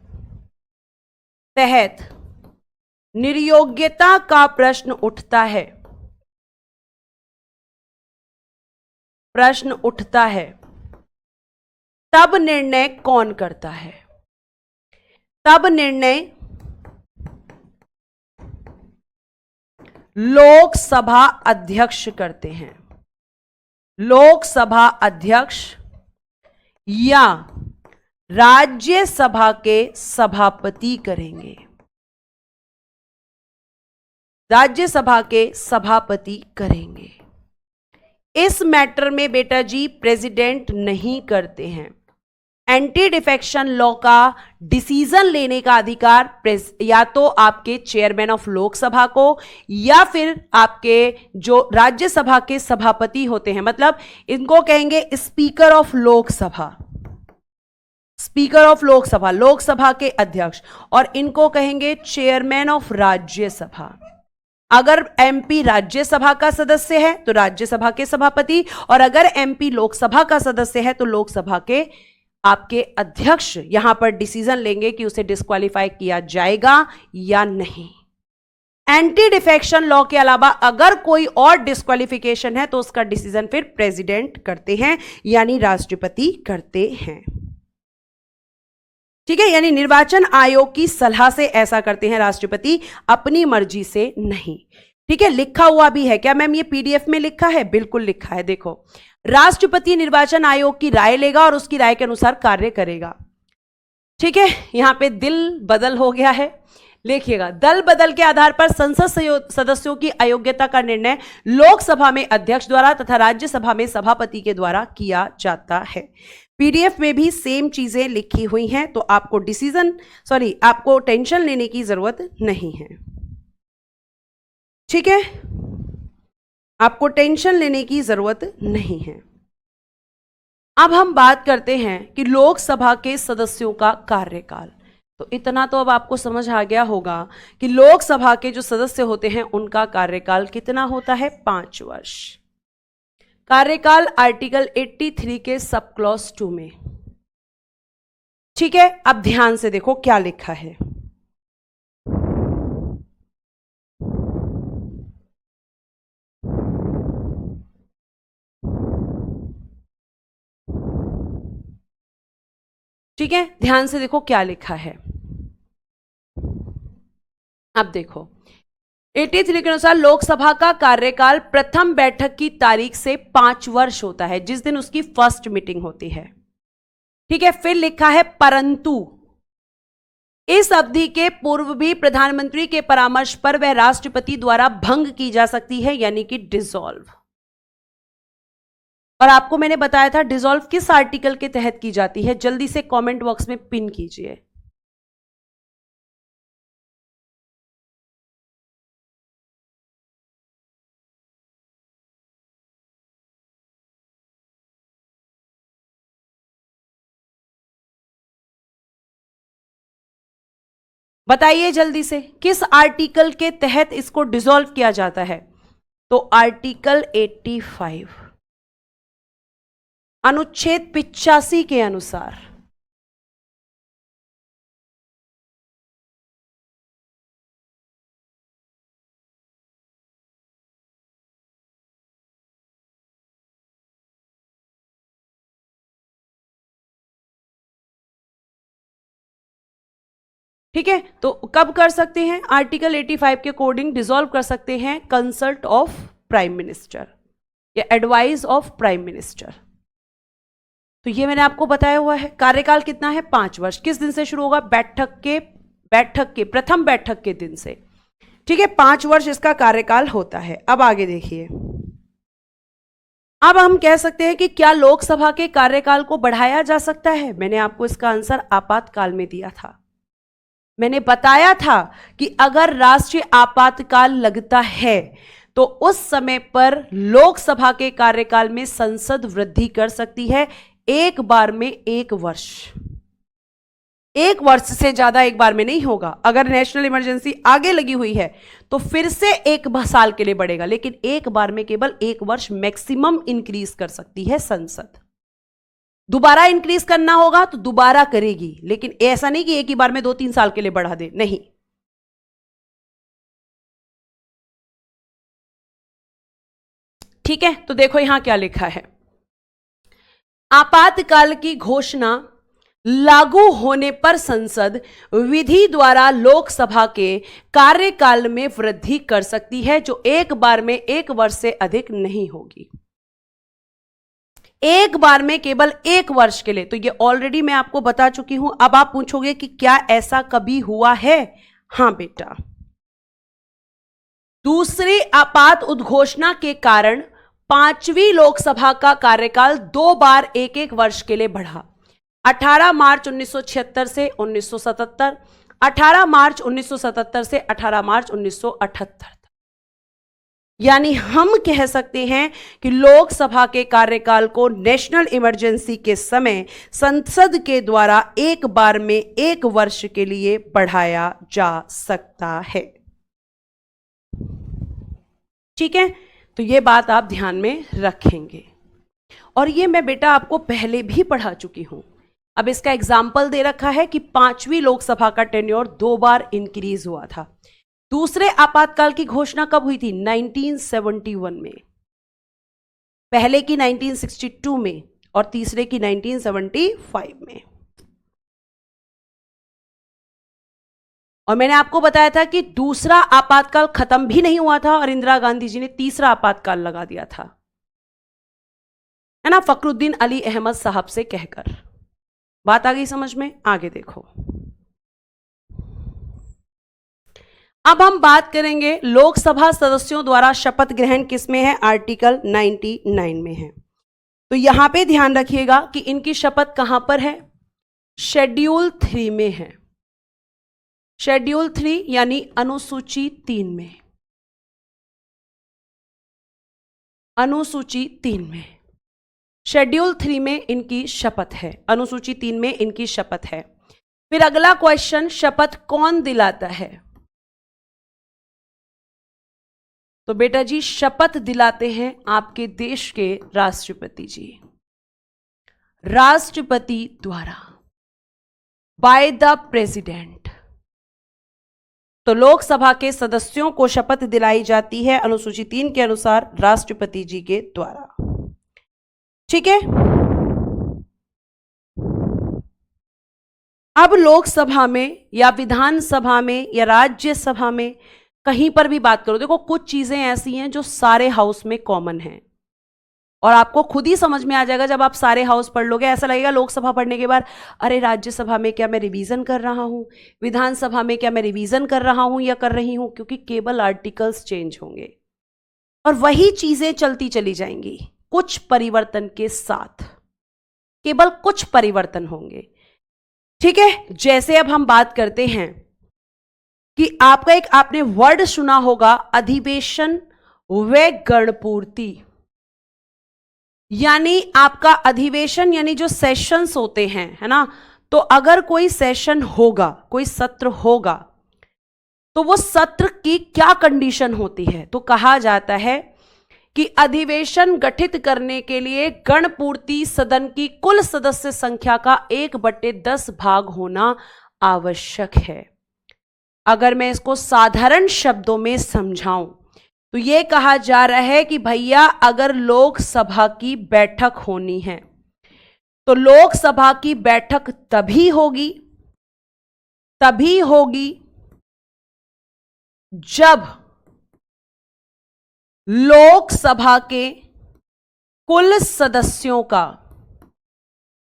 निर्योग्यता का प्रश्न उठता है, तब निर्णय कौन करता है? तब निर्णय लोकसभा अध्यक्ष करते हैं। लोकसभा अध्यक्ष या राज्यसभा के सभापति करेंगे। राज्यसभा के सभापति करेंगे। इस मैटर में बेटा जी प्रेसिडेंट नहीं करते हैं। एंटी डिफेक्शन लॉ का डिसीजन लेने का अधिकार या तो आपके चेयरमैन ऑफ लोकसभा को या फिर आपके जो राज्यसभा के सभापति होते हैं, मतलब इनको कहेंगे speaker of Lok Sabha, speaker of Lok Sabha, Lok Sabha के अध्यक्ष, और इनको कहेंगे चेयरमैन ऑफ राज्यसभा। अगर एमपी राज्यसभा का सदस्य है तो राज्यसभा के सभापति, और अगर एमपी लोकसभा का सदस्य है तो लोकसभा के आपके अध्यक्ष यहां पर डिसीजन लेंगे कि उसे डिस्क्वालीफाई किया जाएगा या नहीं। एंटी डिफेक्शन लॉ के अलावा अगर कोई और डिस्क्वालिफिकेशन है तो उसका डिसीजन फिर प्रेसिडेंट करते हैं, यानी राष्ट्रपति करते हैं। ठीक है, यानी निर्वाचन आयोग की सलाह से ऐसा करते हैं राष्ट्रपति, अपनी मर्जी से नहीं। ठीक है, लिखा हुआ भी है क्या मैम? ये पीडीएफ में लिखा है, बिल्कुल लिखा है। देखो, राष्ट्रपति निर्वाचन आयोग की राय लेगा और उसकी राय के अनुसार कार्य करेगा। ठीक है, यहां पे दिल बदल हो गया है, लिखिएगा। दल बदल के आधार पर संसद सदस्यों की अयोग्यता का निर्णय लोकसभा में अध्यक्ष द्वारा तथा राज्यसभा में सभापति के द्वारा किया जाता है। पीडीएफ में भी सेम चीजें लिखी हुई हैं, तो आपको आपको टेंशन लेने की जरूरत नहीं है। ठीक है, आपको टेंशन लेने की जरूरत नहीं है। अब हम बात करते हैं कि लोकसभा के सदस्यों का कार्यकाल। तो इतना तो अब आपको समझ आ गया होगा कि लोकसभा के जो सदस्य होते हैं उनका कार्यकाल कितना होता है, 5 वर्ष। कार्यकाल आर्टिकल 83 के सब क्लॉज 2 में। ठीक है, अब ध्यान से देखो क्या लिखा है। ठीक है, ध्यान से देखो क्या लिखा है। अब देखो, 83 के अनुसार लोकसभा का कार्यकाल प्रथम बैठक की तारीख से 5 वर्ष होता है, जिस दिन उसकी फर्स्ट मीटिंग होती है। ठीक है, फिर लिखा है परंतु इस अवधि के पूर्व भी प्रधानमंत्री के परामर्श पर वह राष्ट्रपति द्वारा भंग की जा सकती है, यानी कि डिसॉल्व। और आपको मैंने बताया था डिसॉल्व किस आर्टिकल के तहत की जाती है, जल्दी से कमेंट बॉक्स में पिन कीजिए। बताइए जल्दी से, किस आर्टिकल के तहत इसको डिसॉल्व किया जाता है? तो आर्टिकल 85 अनुच्छेद 85 के अनुसार। ठीक है, तो कब कर सकते हैं? आर्टिकल 85 के अकॉर्डिंग डिसॉल्व कर सकते हैं कंसल्ट ऑफ प्राइम मिनिस्टर या एडवाइस ऑफ प्राइम मिनिस्टर। तो ये मैंने आपको बताया हुआ है। कार्यकाल कितना है? 5 वर्ष। किस दिन से शुरू होगा? प्रथम बैठक के दिन से। ठीक है, 5 वर्ष इसका कार्यकाल होता है। अब आगे देखिए, अब हम कह सकते हैं कि क्या लोकसभा के कार्यकाल को बढ़ाया जा सकता है? मैंने आपको इसका आंसर आपातकाल में दिया था। मैंने बताया था कि अगर राष्ट्रीय आपातकाल लगता है तो उस समय पर लोकसभा के कार्यकाल में संसद वृद्धि कर सकती है, एक बार में 1 वर्ष। 1 वर्ष से ज्यादा एक बार में नहीं होगा। अगर नेशनल इमरजेंसी आगे लगी हुई है तो फिर से 1 साल के लिए बढ़ेगा, लेकिन एक बार में केवल 1 वर्ष मैक्सिमम इंक्रीज कर सकती है संसद। दोबारा इंक्रीज करना होगा तो दोबारा करेगी, लेकिन ऐसा नहीं कि एक ही बार में 2-3 साल के लिए बढ़ा दे, नहीं। ठीक है, तो देखो यहां क्या लिखा है। आपातकाल की घोषणा लागू होने पर संसद विधि द्वारा लोकसभा के कार्यकाल में वृद्धि कर सकती है, जो एक बार में 1 वर्ष से अधिक नहीं होगी। एक बार में केवल 1 वर्ष के लिए। तो ये ऑलरेडी मैं आपको बता चुकी हूं। अब आप पूछोगे कि क्या ऐसा कभी हुआ है? हां बेटा, दूसरी आपात उद्घोषणा के कारण 5वीं लोकसभा का कार्यकाल 2 बार 1-1 वर्ष के लिए बढ़ा। 18 मार्च 1976 से 1977, 18 मार्च 1977 से 18 मार्च 1978। यानी हम कह सकते हैं कि लोकसभा के कार्यकाल को नेशनल इमरजेंसी के समय संसद के द्वारा एक बार में 1 वर्ष के लिए बढ़ाया जा सकता है। ठीक है, तो ये बात आप ध्यान में रखेंगे। और ये मैं बेटा आपको पहले भी पढ़ा चुकी हूं। अब इसका एग्जाम्पल दे रखा है कि 5वीं लोकसभा का टेन्योर 2 बार इंक्रीज हुआ था। दूसरे आपातकाल की घोषणा कब हुई थी? 1971 में, पहले की 1962 में और तीसरे की 1975 में। और मैंने आपको बताया था कि दूसरा आपातकाल खत्म भी नहीं हुआ था और इंदिरा गांधी जी ने तीसरा आपातकाल लगा दिया था, है ना, फखरुद्दीन अली अहमद साहब से कहकर। बात आ गई समझ में? आगे देखो, अब हम बात करेंगे लोकसभा सदस्यों द्वारा शपथ ग्रहण किस में है? आर्टिकल 99 में है। तो यहां पे ध्यान रखिएगा कि इनकी शपथ कहां पर है? शेड्यूल 3 में है। शेड्यूल 3 यानी अनुसूची 3 में, अनुसूची 3 में, शेड्यूल 3 में इनकी शपथ है, अनुसूची 3 में इनकी शपथ है। फिर अगला क्वेश्चन, शपथ कौन दिलाता है? तो बेटा जी शपथ दिलाते हैं आपके देश के राष्ट्रपति जी, राष्ट्रपति द्वारा, बाय द प्रेसिडेंट। तो लोकसभा के सदस्यों को शपथ दिलाई जाती है अनुसूची 3 के अनुसार राष्ट्रपति जी के द्वारा। ठीक है, अब लोकसभा में या विधानसभा में या राज्यसभा में कहीं पर भी बात करो, देखो कुछ चीजें ऐसी हैं जो सारे हाउस में कॉमन हैं और आपको खुद ही समझ में आ जाएगा जब आप सारे हाउस पढ़ लोगे। ऐसा लगेगा लोकसभा पढ़ने के बाद, अरे राज्यसभा में क्या मैं रिवीजन कर रहा हूं, विधानसभा में क्या मैं रिवीजन कर रहा हूं या कर रही हूं, क्योंकि केवल आर्टिकल्स चेंज होंगे और वही चीजें चलती चली जाएंगी कुछ परिवर्तन के साथ, केवल कुछ परिवर्तन होंगे। ठीक है, जैसे अब हम बात करते हैं कि आपका एक आपने वर्ड सुना होगा, अधिवेशन व गणपूर्ति। यानी आपका अधिवेशन यानी जो सेशंस होते हैं, है ना, तो अगर कोई सेशन होगा, कोई सत्र होगा, तो वो सत्र की क्या कंडीशन होती है? तो कहा जाता है कि अधिवेशन गठित करने के लिए गणपूर्ति सदन की कुल सदस्य संख्या का 1/10 भाग होना आवश्यक है। अगर मैं इसको साधारण शब्दों में समझाऊं तो यह कहा जा रहा है कि भैया अगर लोकसभा की बैठक होनी है तो लोकसभा की बैठक तभी होगी जब लोकसभा के कुल सदस्यों का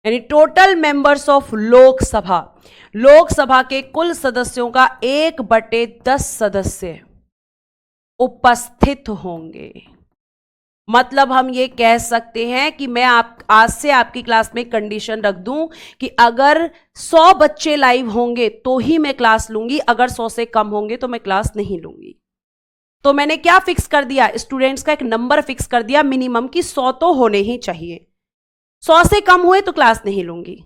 यानी टोटल मेंबर्स ऑफ लोकसभा के कुल सदस्यों का 1/10 सदस्य उपस्थित होंगे। मतलब हम ये कह सकते हैं कि मैं आज से आपकी क्लास में कंडीशन रख दूं कि अगर 100 बच्चे लाइव होंगे तो ही मैं क्लास लूंगी, अगर 100 से कम होंगे तो मैं क्लास नहीं लूंगी। तो मैंने क्या फिक्स कर दिया? स्टूडेंट्स का एक नंबर फिक्स कर दिया मिनिमम की 100 तो होने ही चाहिए, 100 से कम हुए तो क्लास नहीं लूंगी।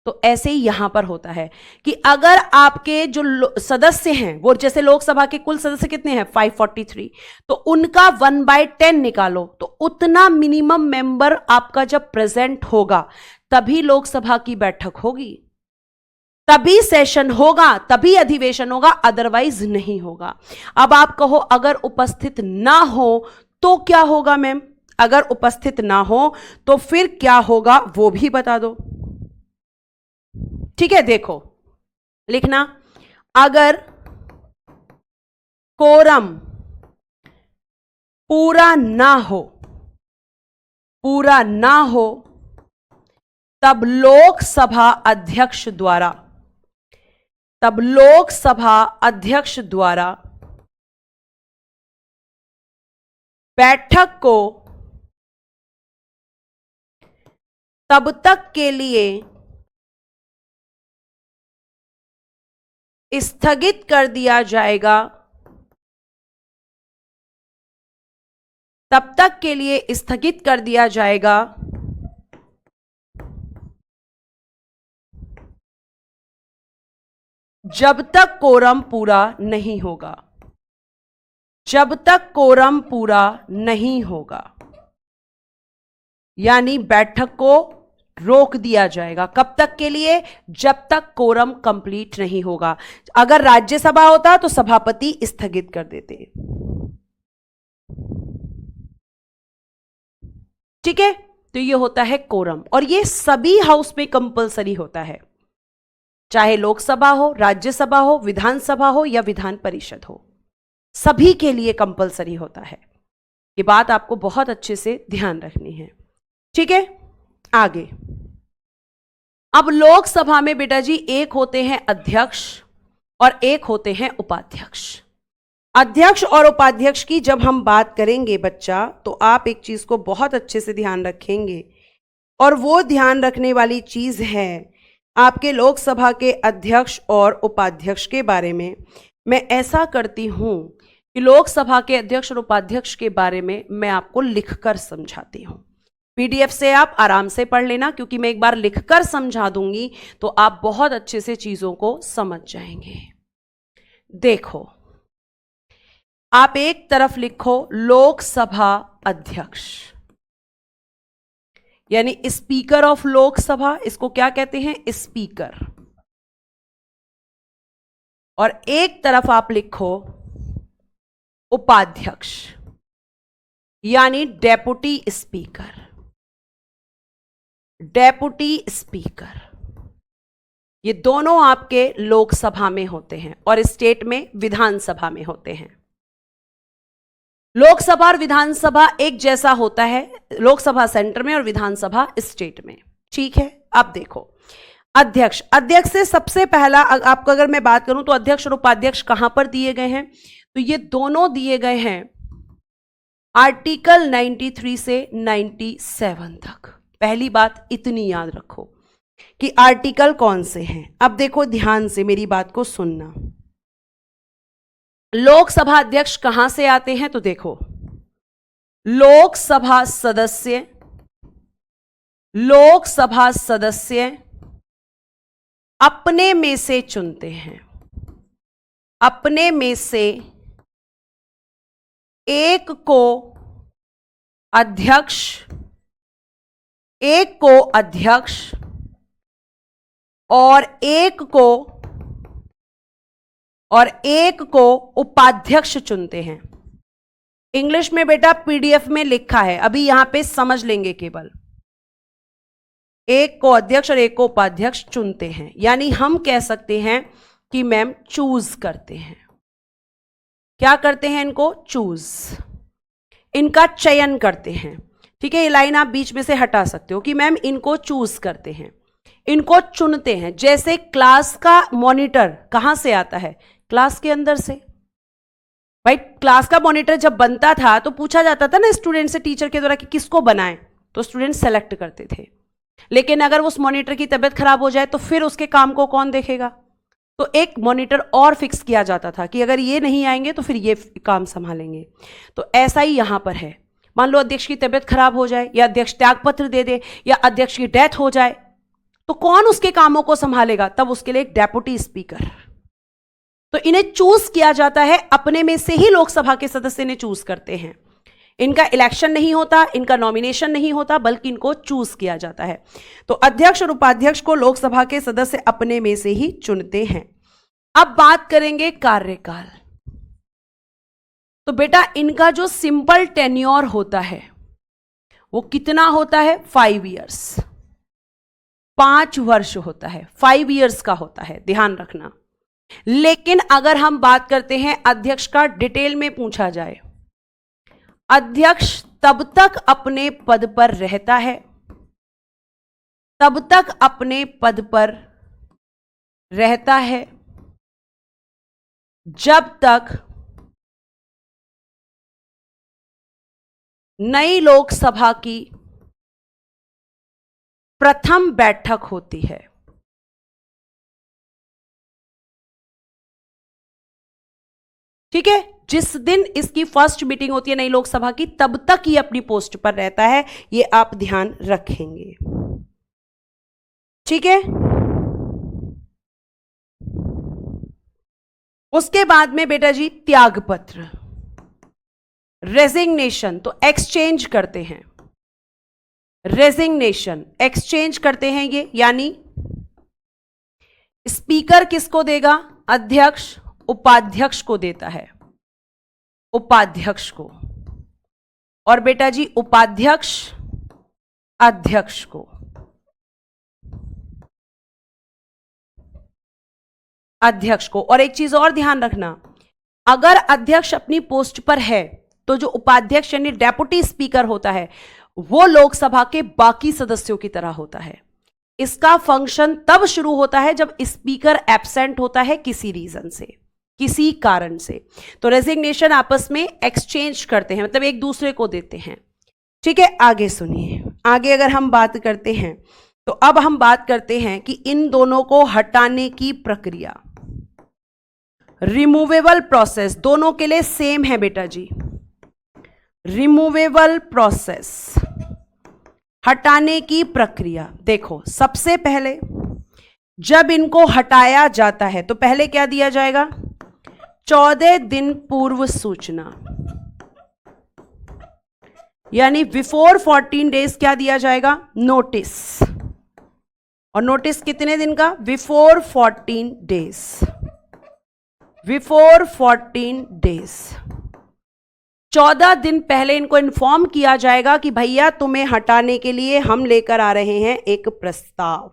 तो ऐसे ही यहां पर होता है कि अगर आपके जो सदस्य हैं वो जैसे लोकसभा के कुल सदस्य कितने हैं 543, तो उनका 1/10 निकालो, तो उतना मिनिमम मेंबर आपका जब प्रेजेंट होगा तभी लोकसभा की बैठक होगी, तभी सेशन होगा, तभी अधिवेशन होगा, अदरवाइज नहीं होगा। अब आप कहो अगर उपस्थित ना हो तो क्या होगा मैम? अगर उपस्थित ना हो तो फिर क्या होगा वो भी बता दो। ठीक है, देखो लिखना, अगर कोरम पूरा ना हो तब लोकसभा अध्यक्ष द्वारा बैठक को तब तक के लिए स्थगित कर दिया जाएगा, तब तक के लिए स्थगित कर दिया जाएगा जब तक कोरम पूरा नहीं होगा। जब तक कोरम पूरा नहीं होगा, यानी बैठक को रोक दिया जाएगा। कब तक के लिए? जब तक कोरम कंप्लीट नहीं होगा। अगर राज्यसभा होता तो सभापति स्थगित कर देते। ठीक है, तो ये होता है कोरम, और ये सभी हाउस में कंपलसरी होता है, चाहे लोकसभा हो, राज्यसभा हो, विधानसभा हो या विधान परिषद हो, सभी के लिए कंपलसरी होता है। ये बात आपको बहुत अच्छे से ध्यान रखनी है। ठीक है, आगे। अब लोकसभा में बेटा जी एक होते हैं अध्यक्ष और एक होते हैं उपाध्यक्ष। अध्यक्ष और उपाध्यक्ष की जब हम बात करेंगे बच्चा, तो आप एक चीज को बहुत अच्छे से ध्यान रखेंगे, और वो ध्यान रखने वाली चीज है आपके लोकसभा के अध्यक्ष और उपाध्यक्ष के बारे में। मैं ऐसा करती हूं कि लोकसभा के अध्यक्ष और उपाध्यक्ष के बारे में मैं आपको लिखकर समझाती हूं। पीडीएफ से आप आराम से पढ़ लेना, क्योंकि मैं एक बार लिखकर समझा दूंगी तो आप बहुत अच्छे से चीजों को समझ जाएंगे। देखो, आप एक तरफ लिखो लोकसभा अध्यक्ष, यानी स्पीकर ऑफ लोकसभा, इसको क्या कहते हैं? स्पीकर। और एक तरफ आप लिखो उपाध्यक्ष, यानी डेपुटी स्पीकर। डेपुटी स्पीकर, ये दोनों आपके लोकसभा में होते हैं और स्टेट में विधानसभा में होते हैं। लोकसभा और विधानसभा एक जैसा होता है, लोकसभा सेंटर में और विधानसभा स्टेट में। ठीक है, अब देखो अध्यक्ष। अध्यक्ष से सबसे पहला आपको अगर मैं बात करूं तो अध्यक्ष और उपाध्यक्ष कहां पर दिए गए हैं? तो ये दोनों दिए गए हैं आर्टिकल 93 से 97 तक। पहली बात इतनी याद रखो कि आर्टिकल कौन से हैं। अब देखो ध्यान से मेरी बात को सुनना। लोकसभा अध्यक्ष कहां से आते हैं? तो देखो, लोकसभा सदस्य अपने में से चुनते हैं। अपने में से एक को अध्यक्ष और एक को उपाध्यक्ष चुनते हैं। इंग्लिश में बेटा पीडीएफ में लिखा है, अभी यहां पे समझ लेंगे। केवल एक को अध्यक्ष और एक को उपाध्यक्ष चुनते हैं, यानी हम कह सकते हैं कि मैम चूज करते हैं। क्या करते हैं? इनको चूज, इनका चयन करते हैं। ठीक है, ये लाइन आप बीच में से हटा सकते हो कि मैम इनको चूज करते हैं, इनको चुनते हैं। जैसे क्लास का मॉनिटर कहां से आता है? क्लास के अंदर से। भाई क्लास का मॉनिटर जब बनता था तो पूछा जाता था ना स्टूडेंट से, टीचर के द्वारा, कि किसको बनाएं, तो स्टूडेंट सेलेक्ट करते थे। लेकिन अगर उस मॉनिटर की तबीयत खराब हो जाए तो फिर उसके काम को कौन देखेगा? तो एक मॉनिटर और फिक्स किया जाता था कि अगर ये नहीं आएंगे तो फिर ये काम संभालेंगे। तो ऐसा ही यहां पर है। मान लो अध्यक्ष की तबीयत खराब हो जाए, या अध्यक्ष त्यागपत्र दे दे, या अध्यक्ष की डेथ हो जाए, तो कौन उसके कामों को संभालेगा? तब उसके लिए एक डेप्यूटी स्पीकर। तो इन्हें चूज किया जाता है, अपने में से ही लोकसभा के सदस्य ने चूज करते हैं। इनका इलेक्शन नहीं होता, इनका नॉमिनेशन नहीं होता, बल्कि इनको चूज किया जाता है। तो अध्यक्ष और उपाध्यक्ष को लोकसभा के सदस्य अपने में से ही चुनते हैं। अब बात करेंगे कार्यकाल। तो बेटा इनका जो सिंपल टेन्योर होता है वो कितना होता है? 5 इयर्स, 5 वर्ष होता है, 5 इयर्स का होता है, ध्यान रखना। लेकिन अगर हम बात करते हैं अध्यक्ष का, डिटेल में पूछा जाए, अध्यक्ष तब तक अपने पद पर रहता है, तब तक अपने पद पर रहता है जब तक नई लोकसभा की प्रथम बैठक होती है। ठीक है, जिस दिन इसकी फर्स्ट मीटिंग होती है नई लोकसभा की, तब तक ये अपनी पोस्ट पर रहता है, ये आप ध्यान रखेंगे। ठीक है, उसके बाद में बेटा जी त्यागपत्र, रेजिग्नेशन, तो एक्सचेंज करते हैं, रेजिग्नेशन एक्सचेंज करते हैं ये, यानी स्पीकर किसको देगा? अध्यक्ष उपाध्यक्ष को देता है, उपाध्यक्ष को, और बेटा जी उपाध्यक्ष अध्यक्ष को, अध्यक्ष को। और एक चीज और ध्यान रखना, अगर अध्यक्ष अपनी पोस्ट पर है तो जो उपाध्यक्ष यानी डेप्यूटी स्पीकर होता है वो लोकसभा के बाकी सदस्यों की तरह होता है। इसका फंक्शन तब शुरू होता है जब स्पीकर एब्सेंट होता है किसी रीजन से, किसी कारण से। तो रेजिग्नेशन आपस में एक्सचेंज करते हैं, मतलब एक दूसरे को देते हैं। ठीक है, आगे सुनिए। आगे अगर हम बात करते हैं तो अब हम बात करते हैं कि इन दोनों को हटाने की प्रक्रिया, रिमूवेबल प्रोसेस, दोनों के लिए सेम है बेटा जी। रिमूवेबल प्रोसेस, हटाने की प्रक्रिया। देखो, सबसे पहले जब इनको हटाया जाता है तो पहले क्या दिया जाएगा? 14 दिन पूर्व सूचना, यानी बिफोर 14 डेज क्या दिया जाएगा? नोटिस। और नोटिस कितने दिन का? Before 14 days, before 14 days. 14 दिन पहले इनको इन्फॉर्म किया जाएगा कि भैया तुम्हें हटाने के लिए हम लेकर आ रहे हैं एक प्रस्ताव।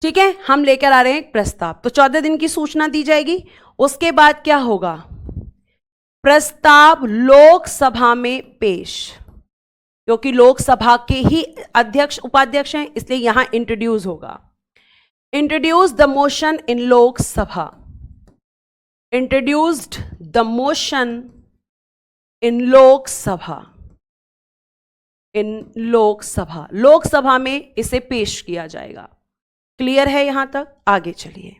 ठीक है, हम लेकर आ रहे हैं एक प्रस्ताव। तो 14 दिन की सूचना दी जाएगी। उसके बाद क्या होगा? प्रस्ताव लोकसभा में पेश, क्योंकि लोकसभा के ही अध्यक्ष उपाध्यक्ष हैं इसलिए यहां इंट्रोड्यूस होगा। Introduce the motion in Lok Sabha, introduced the motion in Lok Sabha, in Lok Sabha, Lok Sabha में इसे पेश किया जाएगा। क्लियर है यहां तक? आगे चलिए।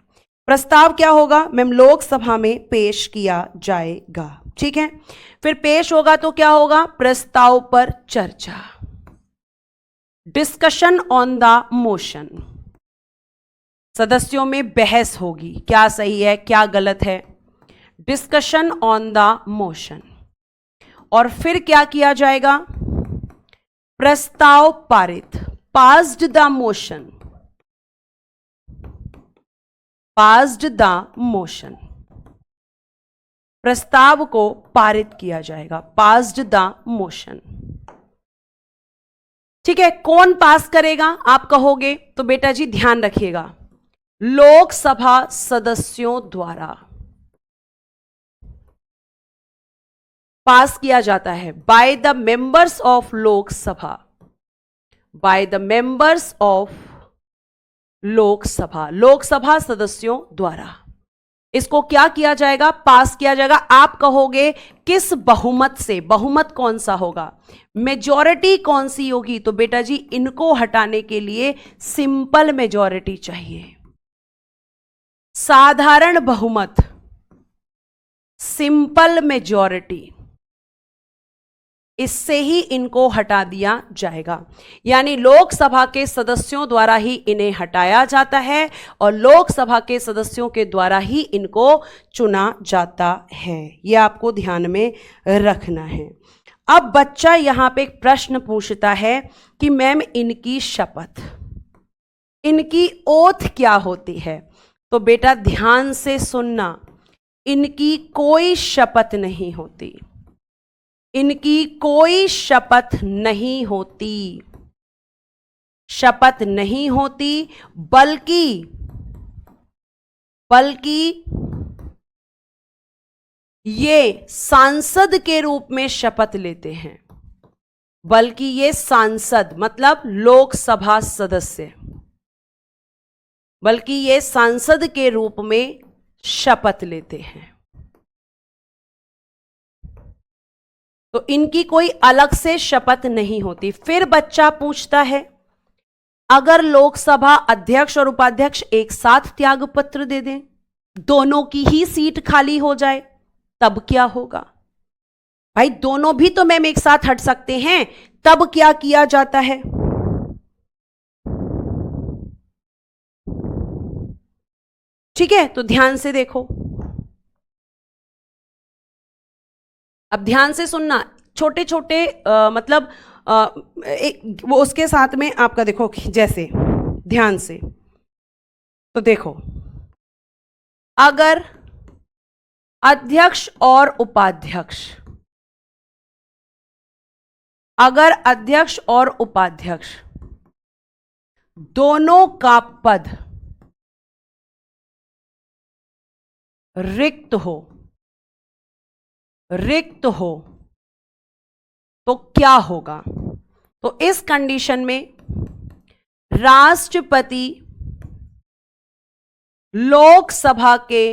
प्रस्ताव क्या होगा मैम? लोकसभा में पेश किया जाएगा। ठीक है, फिर पेश होगा तो क्या होगा? प्रस्ताव पर चर्चा, डिस्कशन ऑन द मोशन, सदस्यों में बहस होगी, क्या सही है क्या गलत है, डिस्कशन ऑन द मोशन। और फिर क्या किया जाएगा? प्रस्ताव पारित, passed the motion, passed the motion, प्रस्ताव को पारित किया जाएगा, पास्ड द मोशन। ठीक है, कौन पास करेगा आप कहोगे तो बेटा जी ध्यान रखिएगा, लोकसभा सदस्यों द्वारा पास किया जाता है, by the members of Lok Sabha, by the members of Lok Sabha, Lok Sabha सदस्यों द्वारा इसको क्या किया जाएगा? पास किया जाएगा। आप कहोगे किस बहुमत से? बहुमत कौन सा होगा? मेजॉरिटी कौन सी होगी? तो बेटा जी इनको हटाने के लिए सिंपल मेजॉरिटी चाहिए, साधारण बहुमत, सिंपल मेजॉरिटी, इससे ही इनको हटा दिया जाएगा। यानी लोकसभा के सदस्यों द्वारा ही इन्हें हटाया जाता है और लोकसभा के सदस्यों के द्वारा ही इनको चुना जाता है। यह आपको ध्यान में रखना है। अब बच्चा यहां पे एक प्रश्न पूछता है कि मैम इनकी शपथ, इनकी ओथ क्या होती है? तो बेटा ध्यान से सुनना, इनकी कोई शपथ नहीं होती, इनकी कोई शपथ नहीं होती, शपथ नहीं होती, बल्कि ये सांसद के रूप में शपथ लेते हैं, बल्कि ये सांसद मतलब लोकसभा सदस्य, बल्कि ये सांसद के रूप में शपथ लेते हैं। तो इनकी कोई अलग से शपथ नहीं होती। फिर बच्चा पूछता है अगर लोकसभा अध्यक्ष और उपाध्यक्ष एक साथ त्याग पत्र दे दें दोनों की ही सीट खाली हो जाए, तब क्या होगा? भाई दोनों भी तो मैम एक साथ हट सकते हैं, तब क्या किया जाता है? ठीक है, तो ध्यान से देखो, अब ध्यान से सुनना, छोटे छोटे मतलब वो उसके साथ में आपका देखो, जैसे ध्यान से तो देखो, अगर अध्यक्ष और उपाध्यक्ष, अगर अध्यक्ष और उपाध्यक्ष दोनों का पद रिक्त हो, रिक्त हो, तो क्या होगा? तो इस कंडीशन में राष्ट्रपति लोकसभा के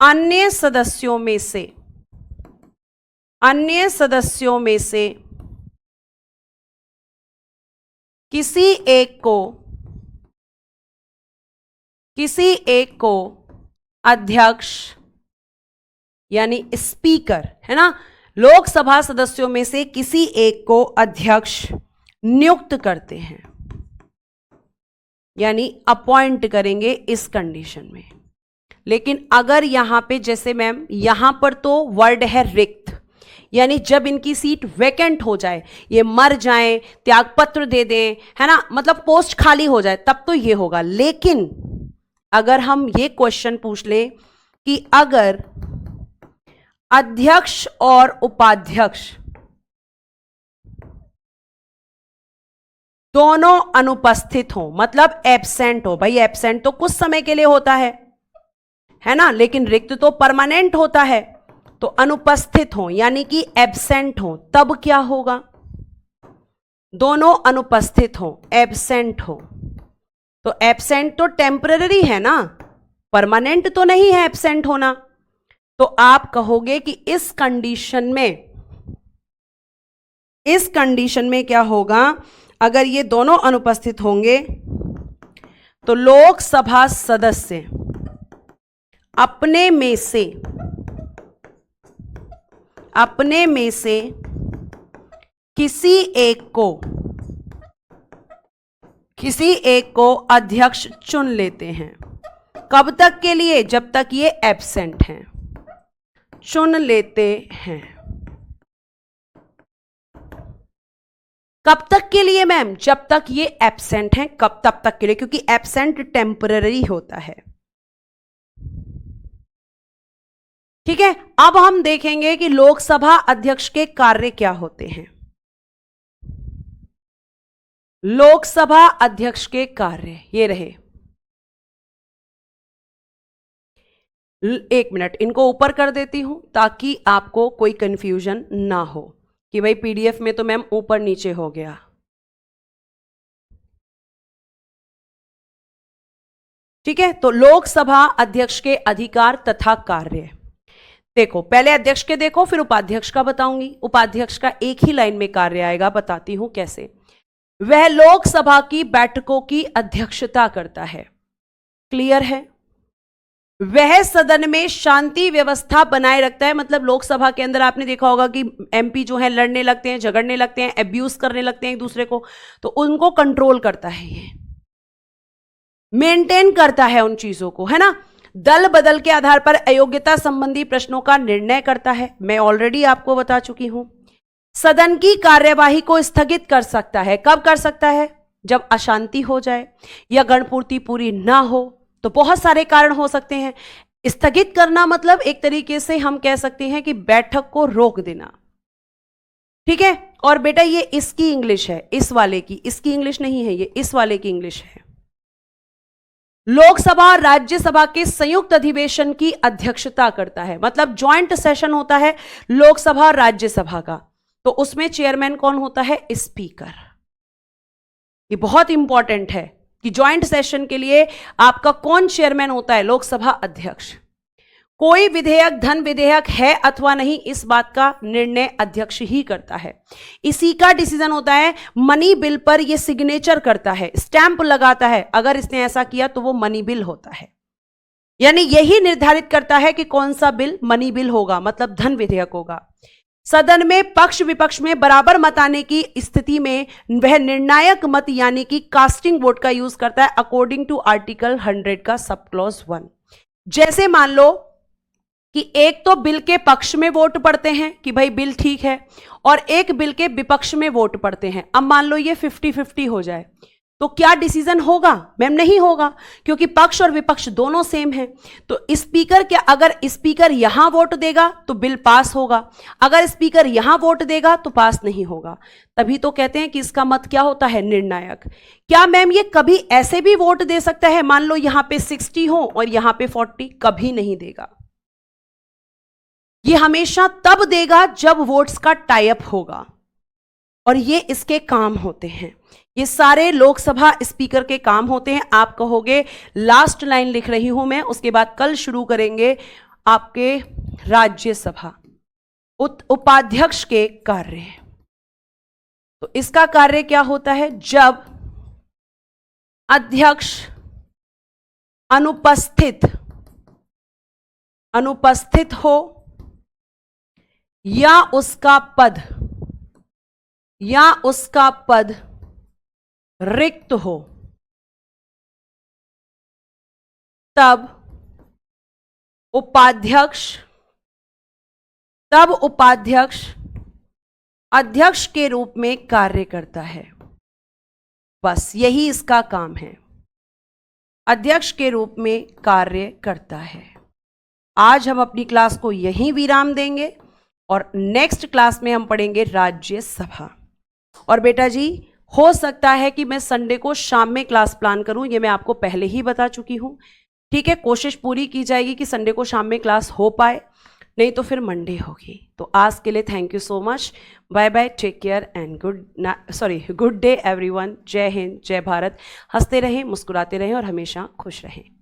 अन्य सदस्यों में से, अन्य सदस्यों में से किसी एक को, किसी एक को अध्यक्ष यानी स्पीकर, है ना, लोकसभा सदस्यों में से किसी एक को अध्यक्ष नियुक्त करते हैं, यानी अपॉइंट करेंगे इस कंडीशन में। लेकिन अगर यहां पे जैसे मैम यहां पर तो वर्ड है रिक्त, यानी जब इनकी सीट वैकेंट हो जाए, ये मर जाएं, त्यागपत्र दे दें, है ना, मतलब पोस्ट खाली हो जाए, तब तो ये होगा। लेकिन अगर हम ये क्वेश्चन पूछ लें कि अगर अध्यक्ष और उपाध्यक्ष दोनों अनुपस्थित हो, मतलब एब्सेंट हो, भाई एब्सेंट तो कुछ समय के लिए होता है ना, लेकिन रिक्त तो परमानेंट होता है, तो अनुपस्थित हो यानी कि एब्सेंट हो, तब क्या होगा? दोनों अनुपस्थित हो, एब्सेंट हो, तो एब्सेंट तो टेम्पररी है ना, परमानेंट तो नहीं है एब्सेंट होना। तो आप कहोगे कि इस कंडीशन में, इस कंडीशन में क्या होगा? अगर ये दोनों अनुपस्थित होंगे तो लोकसभा सदस्य अपने में से, अपने में से किसी एक को, किसी एक को अध्यक्ष चुन लेते हैं। कब तक के लिए? जब तक ये एब्सेंट हैं, चुन लेते हैं। कब तक के लिए मैम? जब तक ये एब्सेंट हैं, कब तब तक के लिए? क्योंकि एब्सेंट टेम्पररी होता है। ठीक है, अब हम देखेंगे कि लोकसभा अध्यक्ष के कार्य क्या होते हैं। लोकसभा अध्यक्ष के कार्य ये रहे, एक मिनट इनको ऊपर कर देती हूं ताकि आपको कोई कंफ्यूजन ना हो कि भाई पीडीएफ में तो मैम ऊपर नीचे हो गया। ठीक है, तो लोकसभा अध्यक्ष के अधिकार तथा कार्य देखो, पहले अध्यक्ष के देखो फिर उपाध्यक्ष का बताऊंगी। उपाध्यक्ष का एक ही लाइन में कार्य आएगा, बताती हूं कैसे। वह लोकसभा की बैठकों की अध्यक्षता करता है, क्लियर है। वह सदन में शांति व्यवस्था बनाए रखता है, मतलब लोकसभा के अंदर आपने देखा होगा कि एमपी जो है लड़ने लगते हैं, झगड़ने लगते हैं, एब्यूज करने लगते हैं एक दूसरे को, तो उनको कंट्रोल करता है, ये मेंटेन करता है उन चीजों को, है ना। दल बदल के आधार पर अयोग्यता संबंधी प्रश्नों का निर्णय करता है, मैं ऑलरेडी आपको बता चुकी हूं। सदन की कार्यवाही को स्थगित कर सकता है, कब कर सकता है? जब अशांति हो जाए या गणपूर्ति पूरी ना हो, तो बहुत सारे कारण हो सकते हैं। स्थगित करना मतलब एक तरीके से हम कह सकते हैं कि बैठक को रोक देना, ठीक है। और बेटा ये इसकी इंग्लिश है, इस वाले की, इसकी इंग्लिश नहीं है, ये इस वाले की इंग्लिश है। लोकसभा और राज्यसभा के संयुक्त अधिवेशन की अध्यक्षता करता है, मतलब ज्वाइंट सेशन होता है लोकसभा और राज्यसभा का, तो उसमें चेयरमैन कौन होता है? स्पीकर। ये बहुत इंपॉर्टेंट है कि ज्वाइंट सेशन के लिए आपका कौन चेयरमैन होता है? लोकसभा अध्यक्ष। कोई विधेयक धन विधेयक है अथवा नहीं, इस बात का निर्णय अध्यक्ष ही करता है। इसी का डिसीजन होता है। मनी बिल पर यह सिग्नेचर करता है, स्टैंप लगाता है। अगर इसने ऐसा किया तो वो मनी बिल होता है, यानी यही निर्धारित करता है कि कौन सा बिल मनी बिल होगा, मतलब धन विधेयक होगा। सदन में पक्ष विपक्ष में बराबर मत आने की स्थिति में वह निर्णायक मत यानी कि कास्टिंग वोट का यूज करता है अकॉर्डिंग टू आर्टिकल 100 का सब क्लॉज 1। जैसे मान लो कि एक तो बिल के पक्ष में वोट पड़ते हैं कि भाई बिल ठीक है, और एक बिल के विपक्ष में वोट पड़ते हैं। अब मान लो ये 50-50 हो जाए तो क्या डिसीजन होगा? मैम नहीं होगा, क्योंकि पक्ष और विपक्ष दोनों सेम हैं। तो स्पीकर क्या, अगर स्पीकर यहां वोट देगा तो बिल पास होगा, अगर स्पीकर यहां वोट देगा तो पास नहीं होगा। तभी तो कहते हैं कि इसका मत क्या होता है? निर्णायक। क्या मैम ये कभी ऐसे भी वोट दे सकता है? मान लो यहां पे 60 हो और यहां पे 40? कभी नहीं देगा। ये हमेशा तब देगा जब वोट्स का टाई अप होगा, और ये इसके काम होते हैं। ये सारे लोकसभा स्पीकर के काम होते हैं। आप कहोगे लास्ट लाइन लिख रही हूं मैं, उसके बाद कल शुरू करेंगे आपके राज्यसभा उपाध्यक्ष के कार्य। तो इसका कार्य क्या होता है? जब अध्यक्ष अनुपस्थित हो या उसका पद रिक्त हो, तब उपाध्यक्ष अध्यक्ष के रूप में कार्य करता है। बस यही इसका काम है, अध्यक्ष के रूप में कार्य करता है। आज हम अपनी क्लास को यहीं विराम देंगे और नेक्स्ट क्लास में हम पढ़ेंगे राज्यसभा। और बेटा जी, हो सकता है कि मैं संडे को शाम में क्लास प्लान करूं, ये मैं आपको पहले ही बता चुकी हूं। ठीक है, कोशिश पूरी की जाएगी कि संडे को शाम में क्लास हो पाए, नहीं तो फिर मंडे होगी। तो आज के लिए thank you so much, bye bye, take care and good day everyone. जय हिंद, जय भारत। हंसते रहें, मुस्कुराते रहें और हमेशा खुश रहें।